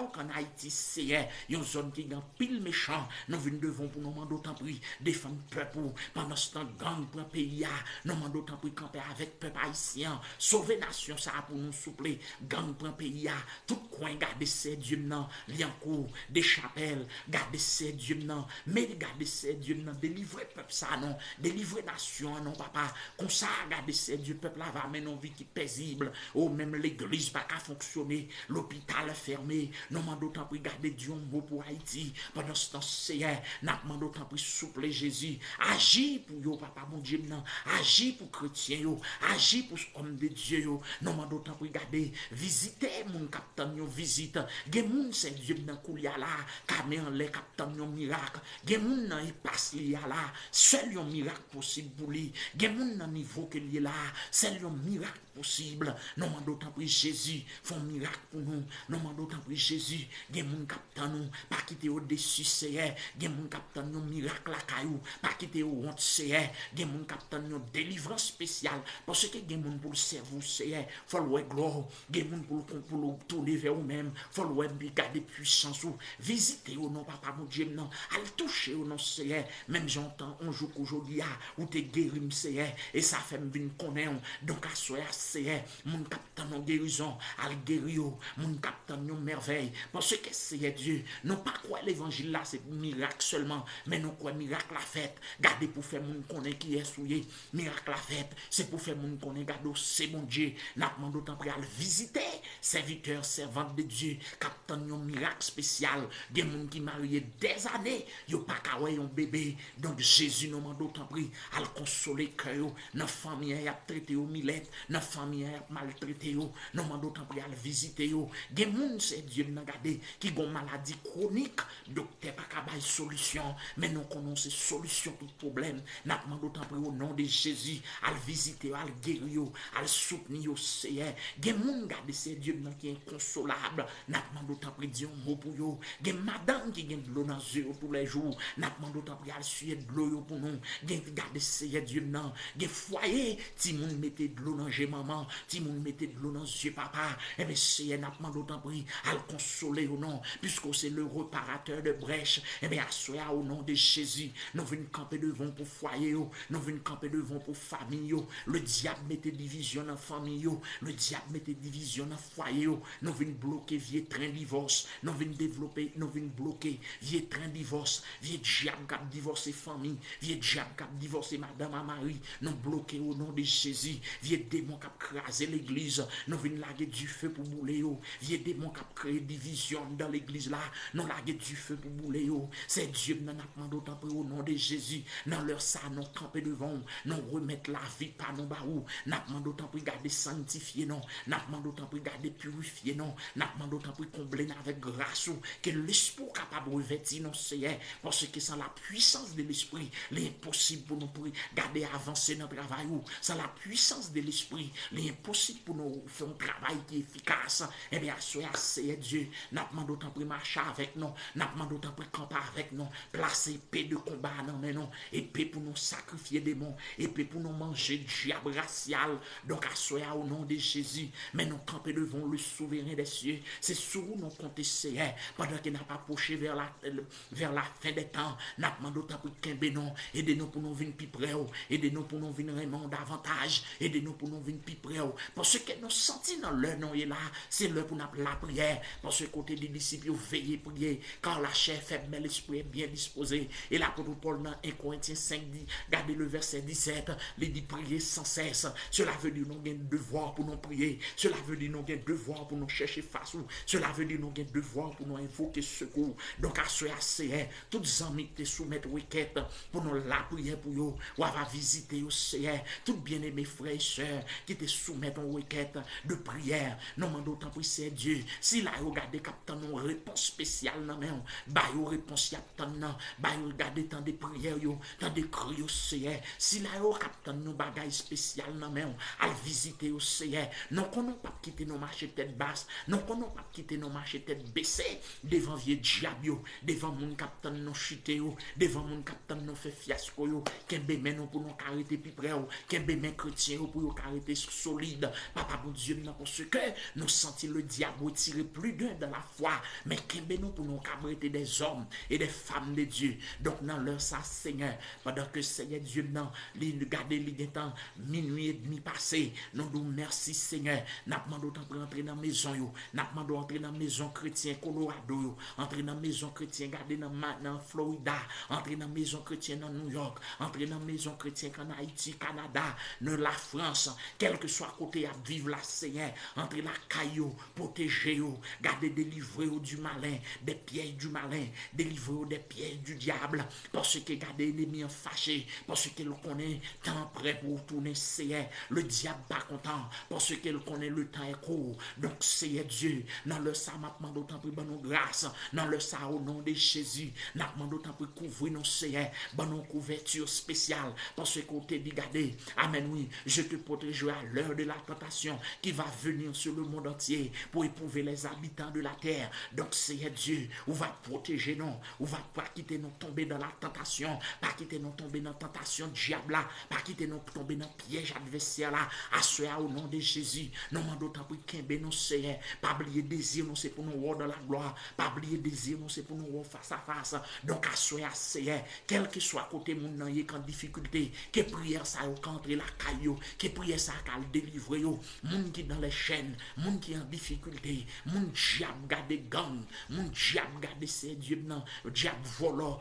au en Haïti c'est une zone qui gagne pile méchant, nous venons devant pour nous demander autant pris défendre peuple pendant ce temps gang pour pays nous demandons autant pris camper avec peuple haïtien, sauver nation ça pour nous soupler, gang pour pays tout coin garder c'est Dieu non, Liancourt, des chapelles, garder c'est Dieu non, mais garder c'est Dieu non, délivrer peuple ça non, délivrer nation non papa, comme ça garder c'est Dieu peuple là va mener une vie qui paisible, ou même l'église pas qu'à fonctionner, l'hôpital fermé, nous demandons autant pour garder Dieu beau pour Haïti, pendant ce temps c'est, nous demandons autant pour souffler Jésus, agis pour yo papa mon Dieu non, agis pour chrétien yo, agis pour homme de Dieu yo, nous demandons autant pour garder, visiter mon capitaine yo visite, gen moun c'est Dieu dans koulia là, camé en les capitaine yo miracle, gen moun nan y passe li là, seul un miracle possible pour lui, gen moun nan niveau que li là, seul un miracle possible, nous demandons autant pour Jésus, font miracle pour nous, nous demandons autant pour Jésus, gen moun capitaine nous, pas quitter au-dessus c'est, gen moun capitaine nous miracle la caillou, pas quitter au honte c'est, gen moun capitaine nous délivrance spéciale, parce que gen moun pour le cerveau c'est, faut le gloire, gen moun pour tourner vers vous-même, faut le garder puissance ou visiter au nom papa mon Dieu non, al toucher au nom c'est, même j'entends un jour qu'aujourd'hui où t'es guéri c'est, et ça fait me venir connaître, donc à soir c'est, mon capitaine en guérison, al guério, mon capitaine en merveille, parce que c'est Dieu, non pas quoi l'évangile là c'est miracle seulement, mais non quoi miracle la fête, gardez pour faire mon connaître qui est souillé, miracle la fête, c'est pour faire mon connaître garder c'est mon Dieu, n'a demandé autant pour aller visiter, serviteur, servante de Dieu, capitaine un miracle spécial, des gens qui mariés des années, yo pas qu'à un bébé, donc Jésus nous demande autant pris à le consoler cœur, dans famille y a traité au millette, dans famille a maltraité yo, nous mandons tant pour aller visiter yo. Gen moun c'est Dieu n'a gardé qui gon maladie chronique, docteur pas capable solution, mais nous connaissons solution tout problème. N'a mandons tant pour au nom de Jésus, à visiter, à guérir, à soutenir Seigneur. Gen moun garder c'est Dieu qui est inconsolable, n'a mandons tant pour dire un mot pour yo. Gen madame qui gagne de l'eau dans les yeux tous les jours, n'a mandons tant pour aller suer de l'eau pour nous. Gen garder Seigneur Dieu nan, gen foyer, ti moun mettez de l'eau dans les maman, ti moun mettez de l'eau dans les yeux papa. Et bien Seigneur n'a mandons tant pour à le consoler au nom, puisque c'est le réparateur de brèche. Et bien assoya au nom de Jésus, nous venons camper devant pour foyer, nous venons camper devant pour famille. Le diable mette division dans famille, le diable mette division dans foyer, nous venons bloquer vieux train divorce, nous venons développer, nous venons bloquer vieux train divorce, vieux diable qui a divorcé famille, vieux diable qui a divorcé madame à Marie, nous bloquer au nom de Jésus, vieux démon qui a crasé l'église, nous venons laguer du feu pour bouler, vieux démon qui a créé division dans l'église là, nous laguer du feu pour bouler, c'est Dieu nous a demandé autant pour au nom de Jésus, dans leur ça, nous camper devant, nous remettre la vie par nos barreaux, nous demandé autant pour garder sanctifier, non, nous demandé autant pour garder purifier, non, nous demandé autant pour combler avec grâce, que l'esprit capable de revêtir nos Seigneur, parce que sans la puissance de l'esprit, l'impossible pour nous pour garder avancer notre travail, sans la puissance de l'esprit, l'impossible pour nous faire un travail qui est efficace, et bien, soyez Seigneur Dieu, nous demandé autant pour marcher avec nous, nous demandé autant pour camper avec nous, placer épée de combat dans mes noms, épée pour nous sacrifier des démons, épée pour nous manger diable racial, donc soyez au nom de Jésus, mais nous camper devant le souverain des cieux, c'est sur nous compter Seigneur, pendant qu'il n'a pas approché vers la fin des temps, nous demandé autant pour qu'un non, aidez-nous pour nous venir plus près, aidez-nous pour nous venir vraiment davantage, aidez-nous pour nous venir plus près, parce que nous sentons dans leur nom est là, c'est l'heure pour nous la prière, parce que côté des disciples, veillez prier, car la chair faible, mais l'esprit est bien disposé, et l'apôtre Paul dans 1 Corinthiens 5 dit, regardez le verset 17, il dit prier sans cesse, cela veut dire nous avons un devoir pour nous prier, cela veut dire nous avons un devoir pour nous chercher face, cela veut dire nous avons un devoir pour nous invoquer secours, donc à ce assez, toutes les amis qui soumettent requête pour nous la prière pour eux, ou va visiter au Seigneur, tous bien-aimés frères et sœurs qui te soumettent en requête de prière, nous demandons autant pour c'est Dieu, si là regardez captain une réponse spéciale dans main, bah yo réponse y a tant nan, bah yo regardez tant de prières yo, tant de cris au Seigneur, si là yo captain nous bagaille spécial dans main, à visiter au Seigneur, non qu'on pas quitter nos marchés tête basse, non qu'on pas quitter nos marchés tête baissée devant vieux diable yo, devant mon captain nous chuter yo, devant mon captain nous fait fiasco yo, kembe men nous pour nous arrêter plus près yo, kembe men chrétien yo pour nous arrêter solide, papa bon Dieu nous parce que nous sentir le diable retirer plus d'un dans la foi, mais kembe nous pour nous arrêter des hommes et des femmes de Dieu. Donc dans leur ça Seigneur, pendant que Seigneur Dieu non, les garder les temps minuit et demi passé, nous nous merci Seigneur, n'a demandé autant pour entrer dans maison yo, n'a demandé entrer dans maison chrétien Colorado yo, entrer dans maison chrétien garder dans Florida, entrer dans maison chrétien dans New York, entrer dans maison chrétien en Haïti, Canada, dans la France, quel que soit côté à vivre la Seigneur, entrer la caillou, protéger yo, garder délivrer du malin, des pièges du malin, délivrer des pièges du diable, parce que garder l'ennemi fâché, parce qu'il connaît temps prêt pour tourner Seigneur, le diable pas content, parce qu'il connaît le temps est court, donc Seigneur Dieu, dans le ça m'a demandé autant pour nos grâces, dans le ça au nom de Jésus, n'a demandé autant pour couvrir nos Seigneur, nos couverture spéciale, parce que côté dit garder, amen oui, je te protégerai à l'heure de la tentation qui va venir sur le monde entier pour éprouver les habitants de la terre, donc Seigneur Dieu, on va protéger nous, on va pas quitter nous tomber dans la tentation, pas quitter nous tomber dans la tentation diable là, pas quitter nous tomber dans le piège adversaire là, assoya au nom de Jésus, nous demandons tant pour qu'aimer nos Seigneur, pas oublier désir nous c'est pour nous voir dans la gloire, pas oublier désir nous c'est pour nous voir face à face, donc assoya Seigneur, quel que soit côté moun nan yé en difficulté, que prière ça yo contre la caillou, que prière ça ka délivrer yo, moun qui dans les chaînes, moun qui en difficulté, moun diable garder gang, moun diable garder ces dieux nan, diable voleur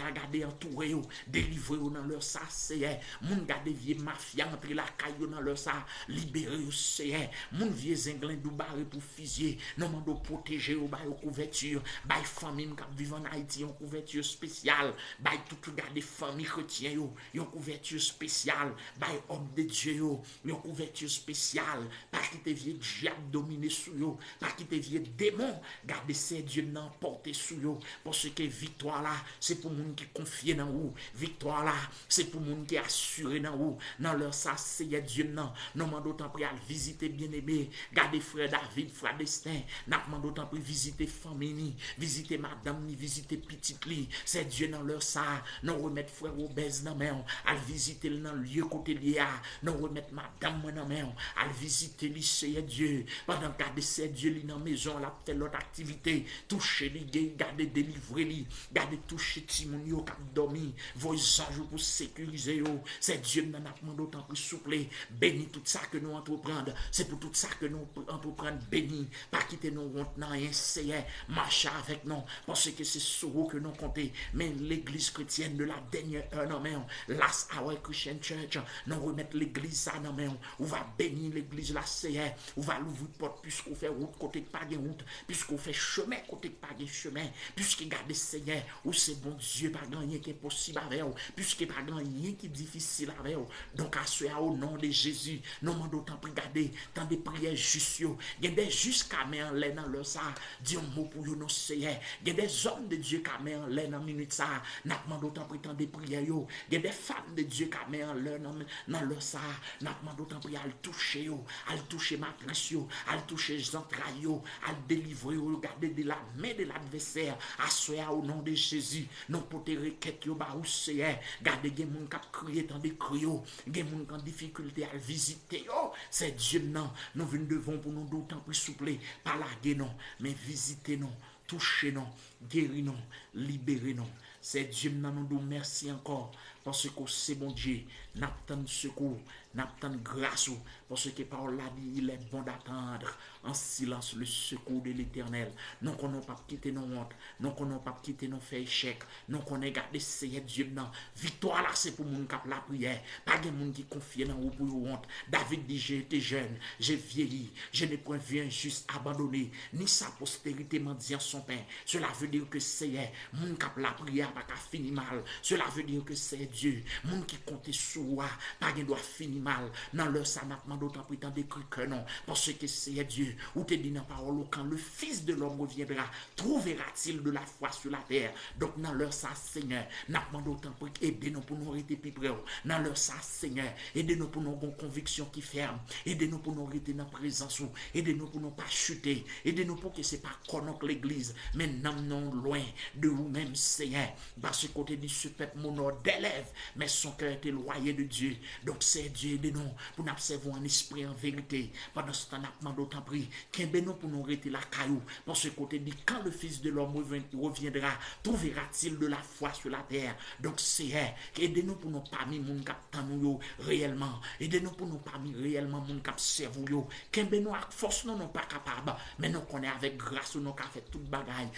a garder entouré yo, délivrer yo dans leur ça c'est, moun garder vieux mafia entre la caillou dans leur ça, libérer yo c'est, moun vieux zinglin dou barré pour fusiller, non mando protéger yo ba yo couverture, ba famille qui vivent en Haïti en couverture spéciale, ba tout garder famille chrétien yo, yon couverture spéciale, by homme de Dieu yo, une couverture spéciale, pas qui te vieux diable dominer sous yo, pas qui te vieux démon, gardez ces dieux n'en porter sous yo, parce que victoire là, c'est pour monde qui confie dans vous, victoire là, c'est pour monde qui assuré dans vous, dans leur ça, c'est Dieu non, nous demandons d'autant plus à visiter bien-aimé, gardez frère David, frère Destin, nous demandons d'autant plus visiter famille, visiter madame, visiter petite li, c'est Dieu dans leur ça, nous remettre frère obèse dans main, à visiter dans le lieu côté lié, nous remettre madame dans main, à visiter lycée Dieu, pendant garder c'est Dieu dans la maison, la fait l'autre activité, toucher les garder délivrer li, garder toucher Timon yo cap dormi, vos anges pour sécuriser yo, c'est Dieu dans n'a demandé d'autant plus souple, béni tout ça que nous entreprendre, c'est pour tout ça que nous entreprendre béni, pas quitter nos honte nan rien, c'est marcher avec nous, parce que c'est sur vous que nous comptons, mais l'église chrétienne de la dernière heure non mais Last Hour Christian Church, nous remettre l'église ça non mais on va bénir l'église là c'est on va l'ouvrir porte puisqu'on fait route côté pas de route, puisqu'on fait chemin côté pas de chemin, puisque garder Seigneur ou c'est bon Dieu pas rien qui est possible avec vous, puisque pas rien qui est difficile avec vous, donc à ce au nom de Jésus nous demandons tant de garder tant de prières justes yo, il y a des justes qui mettent en l'air dans leur ça, dit un mot pour nous Seigneur, il y a des hommes de Dieu qui mettent en l'air dans minute ça, nous demandons tant de prières yo, il y a des femmes de Dieu qui mettent en l'air dans leur ça, nous demandons tant de à le toucher yo, à le toucher matrice yo, à le toucher les entrailles yo, à le délivrer yo, garder de la main de l'adversaire, à ce au nom de Jésus, nous porter requête yo ba ou Seigneur, garder des gens qui crier dans des cris yo, des gens qui en difficulté à visiter yo, c'est Dieu non, nous venons devant pour nous d'autant plus souple, pas larguer non, mais visiter non, toucher non, guérir non, libérer non. C'est Dieu nous nous merci encore parce que c'est bon Dieu, n'attend secours, n'attend grâce parce que par la dit il est bon d'attendre en silence le secours de l'Éternel. Non qu'on n'a pas quitté nos hontes, non qu'on n'a pas quitté nos faits échec, non qu'on ait gardé Seigneur Dieu non. Victoire là c'est pour mon cap la prière, pas de monde qui confie dans vous pour honte. David dit j'ai été jeune, j'ai vieilli, je n'ai point vu un juste abandonné, ni sa postérité mendiant son pain. Cela veut dire que Seigneur, mon cap la prière pas qu'à finir mal. Cela veut dire que c'est Dieu, mon qui compte sur moi, pas qu'il doit finir mal. Dans leur ça n'a pas d'autant plus d'écrit que non, parce que c'est Dieu. Ou te dit dans la parole, quand le Fils de l'homme reviendra, trouvera-t-il de la foi sur la terre? Donc dans leur ça, Seigneur, n'a pas d'autant plus aidez-nous pour nous rester plus près. Dans leur ça, Seigneur, aidez-nous pour nos bonnes convictions qui ferment, aidez-nous pour nous rester dans la présence, aidez-nous pour ne pas chuter, aidez-nous pour que ce n'est pas connaître l'église, mais non loin de vous-même, Seigneur. Parce que côté dit ce peuple, mon ordre d'élève, mais son cœur est éloigné de Dieu. Donc c'est Dieu, aidez-nous pour nous observer en esprit, en vérité. Pendant ce temps, nous d'autant pris, qu'aidez-nous pour nous rester la caillou. Parce que côté dit, quand le Fils de l'homme reviendra, trouvera-t-il de la foi sur la terre? Donc c'est aidez-nous pour nous parmi mon cap nous réellement. Aidez-nous pour nous parmi réellement mon cap cerveau. Qu'aidez-nous à force, nous non pas capable, mais nous connaissons avec grâce, nous avons fait toute bagaille.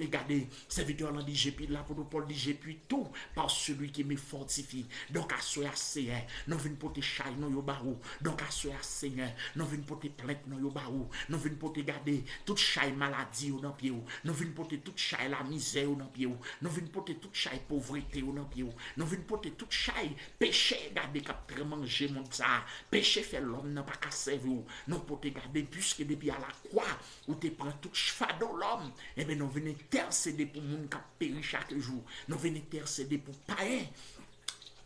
Regardez, serviteur l'a dit, j'ai puis l'apôtre Paul dit, j'ai puis tout par celui qui me fortifie. Donc à ce Seigneur, nous venons pour te chailler nous yo barou. Donc à ce Seigneur, nous venons pour te plaindre nous yo barou. Nous venons pour te garder toute chaille maladie dans pied. Nous venons pour te toute chaille la misère dans pied. Nous venons pour te toute chaille pauvreté dans pied. Nous venons pour te toute chaille péché garder cap manger mon ça. Péché fait l'homme n'a pas qu'à servir. Nous pour te garder puisque depuis à la croix où te prend tout fado l'homme. Et bien nous venons intercéder pour moun qui périt chaque jour. Nous venons intercéder pour païens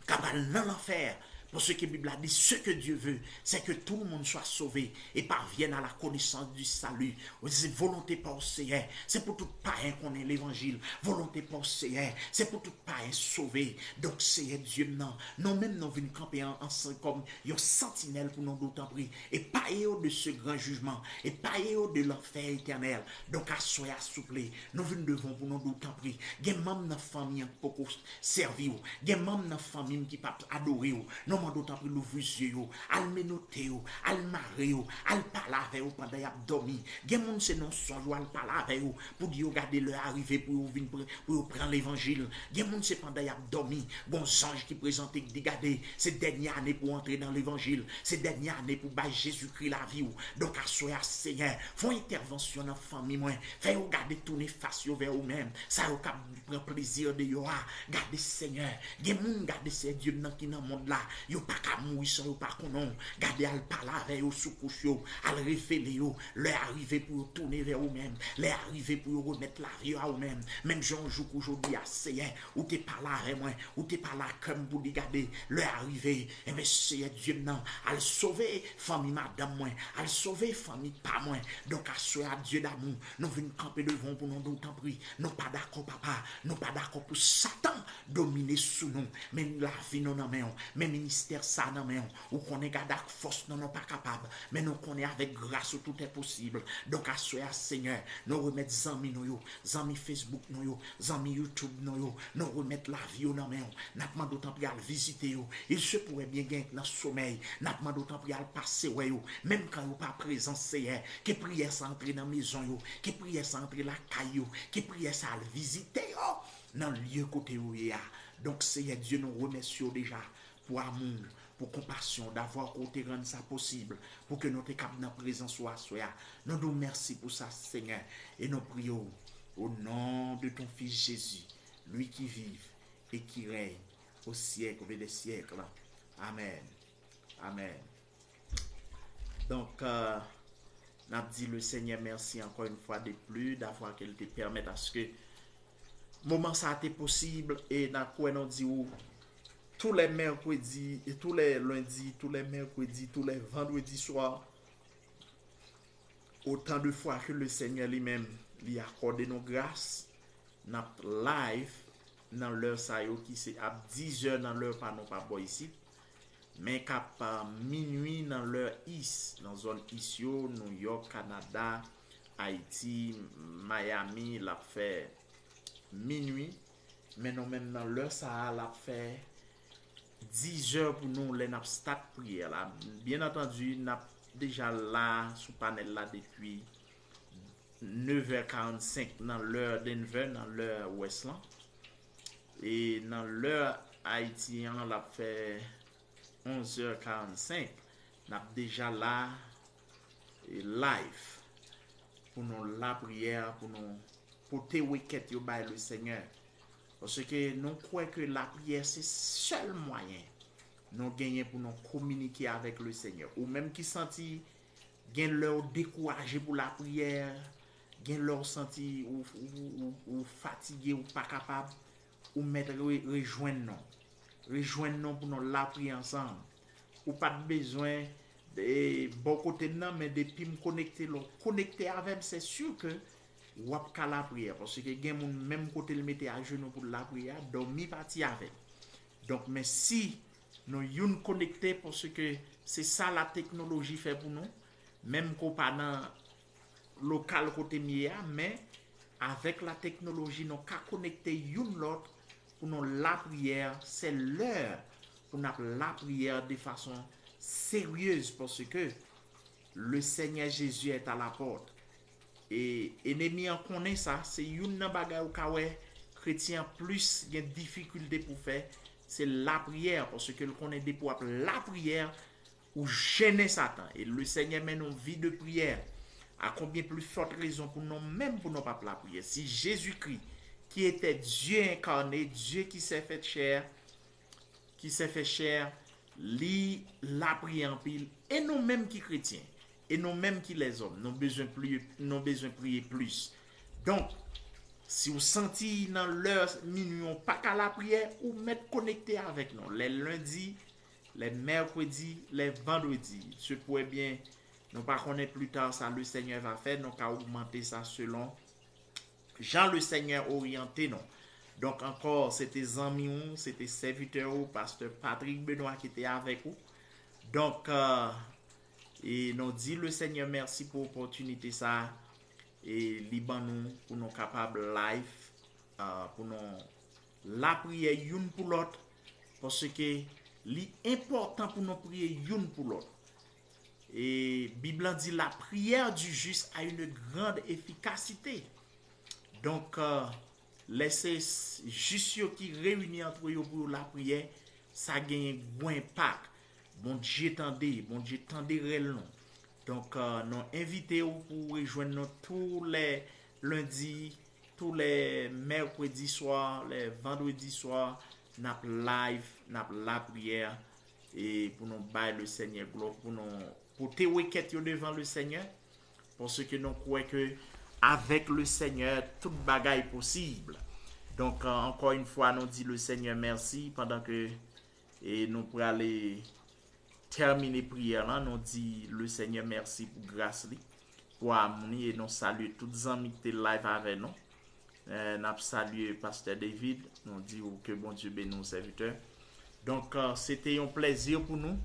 qui sont dans l'enfer. Pour ce que la Bible a dit, ce que Dieu veut, c'est que tout le monde soit sauvé et parvienne à la connaissance du salut. C'est volonté par Seigneur. C'est pour tout païen qu'on ait l'évangile. Volonté par Seigneur. C'est pour tout païen sauvé. Donc, c'est Dieu, non. Nous-mêmes, nous venons camper ensemble comme une sentinelle pour nous d'autant prix. Et païen de ce grand jugement. Et païen de l'enfer éternel. Donc, à soyez assouplés. Nous venons devant pour nous d'autant prix. Il y a même dans famille qui peut servir. Il y a même dans famille qui peut adorer. Non, d'autant plus l'ouvrir yeux, al menoter, al marrer, al parler avec vous pendant y'a dormi. Gen moun c'est non songe al parler avec vous pour dire regarder leur arrivée pour venir pour prendre l'évangile. Gen moun c'est pendant y'a dormi. Bon ange qui présente qui dit regardez, c'est dernière année pour entrer dans l'évangile, c'est dernière année pour bailler Jésus-Christ la vie. Donc à soya Seigneur, font intervention dans famille moi, fait regarder tourner face vers vous-même. Ça au cap prend plaisir de yo. Gardez Seigneur. Gen moun garder c'est Dieu dans qui dans monde là. yo pas qu'à mourir sans yo pas connaît. Gardez al parler avec yo sous couche yo, al révéler yo, leur arriver pour tourner vers vous-même, leur arriver pour remettre la vie à vous-même. Même Jean jour aujourd'hui à Seigneur, ou t'es pas là avec moi, ou t'es pas là comme pour regarder, leur arriver, et mais Seigneur Dieu non, al sauver famille madame moi, al sauver famille pas moi. Donc à ce Dieu d'amour, nous venons camper devant pour nous d'autant prix. Nous pas d'accord papa, nous pas d'accord pour Satan dominer sous nous, même la vie nous en main, même ministère ça dans main, ou qu'on est gardé force nous non pas capable, mais nous qu'on est avec grâce tout est possible. Donc à ce Seigneur, nous remettre zami nous, zami Facebook nous, zami YouTube nous remettre la vie dans main, n'a demandé d'autant plus à visiter yo. Il se pourrait bien gagner dans sommeil, n'a demandé d'autant plus à passer ouais yo, même quand yo pas présent Seigneur, que prière ça entrer dans maison yo, que prière ça entrer la caillou, que prière ça visiter yo dans le lieu côté où il y a. Donc Seigneur Dieu nous remercie déjà pour amour, pour compassion, d'avoir côté rendre ça possible, pour que notre cap dans présence soit. Nous nous merci pour ça Seigneur et nous prions au nom de ton fils Jésus, lui qui vive et qui règne au siècle des siècles. Amen. Amen. Donc n'a dit le Seigneur merci encore une fois de plus d'avoir qu'elle te permette à ce que moment ça a été possible et dans quoi on dit où tous les mercredis et tous les lundis, tous les mercredis, tous les vendredis soirs, autant de fois que le Seigneur lui-même lui accorde nos grâces, notre live dans l'heure ça qui c'est à 10h dans l'heure pas non pas boy ici, mais qu'à minuit dans l'heure East, dans zone East, New York, Canada, Haïti, Miami, l'a fait minuit, mais non même dans l'heure ça l'a fait 10h pour nous les n'a start prière là. Bien entendu, n'a déjà là sous panel là depuis 9h45 dans l'heure Denver, dans l'heure Westland. Et dans l'heure haïtien, l'a fait 11h45. N'a déjà là live pour nous la prière, pour nous porter requête yo by le Seigneur. Parce que nous croyons que la prière c'est seul moyen nous gagner pour nous communiquer avec le Seigneur. Ou même qui senti gain leur découragé pour la prière, gain leur senti ou fatigué ou pas capable ou mettre rejoindre nous pour nous la prier ensemble. Ou pas de besoin de bon côté non mais depuis me connecter avec c'est sûr que ou ap la prière parce que gen moun même côté le mettre à genoux pour la prière dormi parti avec. Donc mais si nous youn connecté parce que c'est ça la technologie fait pour nous même qu'on pas dans local côté mia mais avec la technologie nous ka connecter youn l'autre pour nous la prière c'est l'heure pour nous la prière de façon sérieuse parce que le Seigneur Jésus est à la porte. Et ennemi en connaît ça, c'est une bagay ou kawe chrétien plus il y a difficulté pour faire, c'est la prière parce que le connaît des pour la prière ou gêner Satan et le Seigneur mène une vie de prière. À combien plus forte raison pour nous même pour nous pas la prière. Si Jésus-Christ qui était Dieu incarné, Dieu qui s'est fait chair, lit la prière en pile et nous même qui chrétiens et nous même qui les hommes, nous besoin prier plus. Donc, si vous sentez dans l'heure minuit, pas qu'à la prière, ou mettre connecté avec nous, les lundis, les mercredis, les vendredis. Ce pourrait bien, nous pas connaître plus tard ça, le Seigneur va faire, nous qu'à augmenter ça selon Jean le Seigneur orienté, non. Donc encore, c'était amis, c'était serviteur, pasteur Patrick Benoît qui était avec vous. Donc, et nous dit le Seigneur merci pour l'opportunité ça et Liban nous pour nous capables live pour nous la prière une pour l'autre parce que l'important pour nous prier une pour l'autre. Et Bible dit la prière du juste a une grande efficacité. Donc laissez juste qui réunit entre eux pour la prière, ça gagne un bon impact. Bon Dieu tendez réellement. Donc nous invitons pour rejoindre nous tous les lundis, tous les mercredis soirs, les vendredis soirs, n'a live, n'a la prière et pour nous bailler le Seigneur gloire, pour te requêtes devant le Seigneur, parce que nous croyons que avec le Seigneur, toute bagaille est possible. Donc, encore une fois, nous dit le Seigneur merci pendant que nous pourrons aller terminer prière là, nous dit le Seigneur merci pour grâce pour harmonie et nous saluer toutes les amis qui étaient live avec nous. Nous salué Pasteur David, nous dit que bon Dieu bénisse nos serviteurs. Donc, c'était un plaisir pour nous.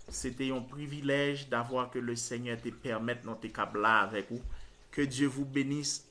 C'était un privilège d'avoir que le Seigneur te permette notre câble là avec vous. Que Dieu vous bénisse.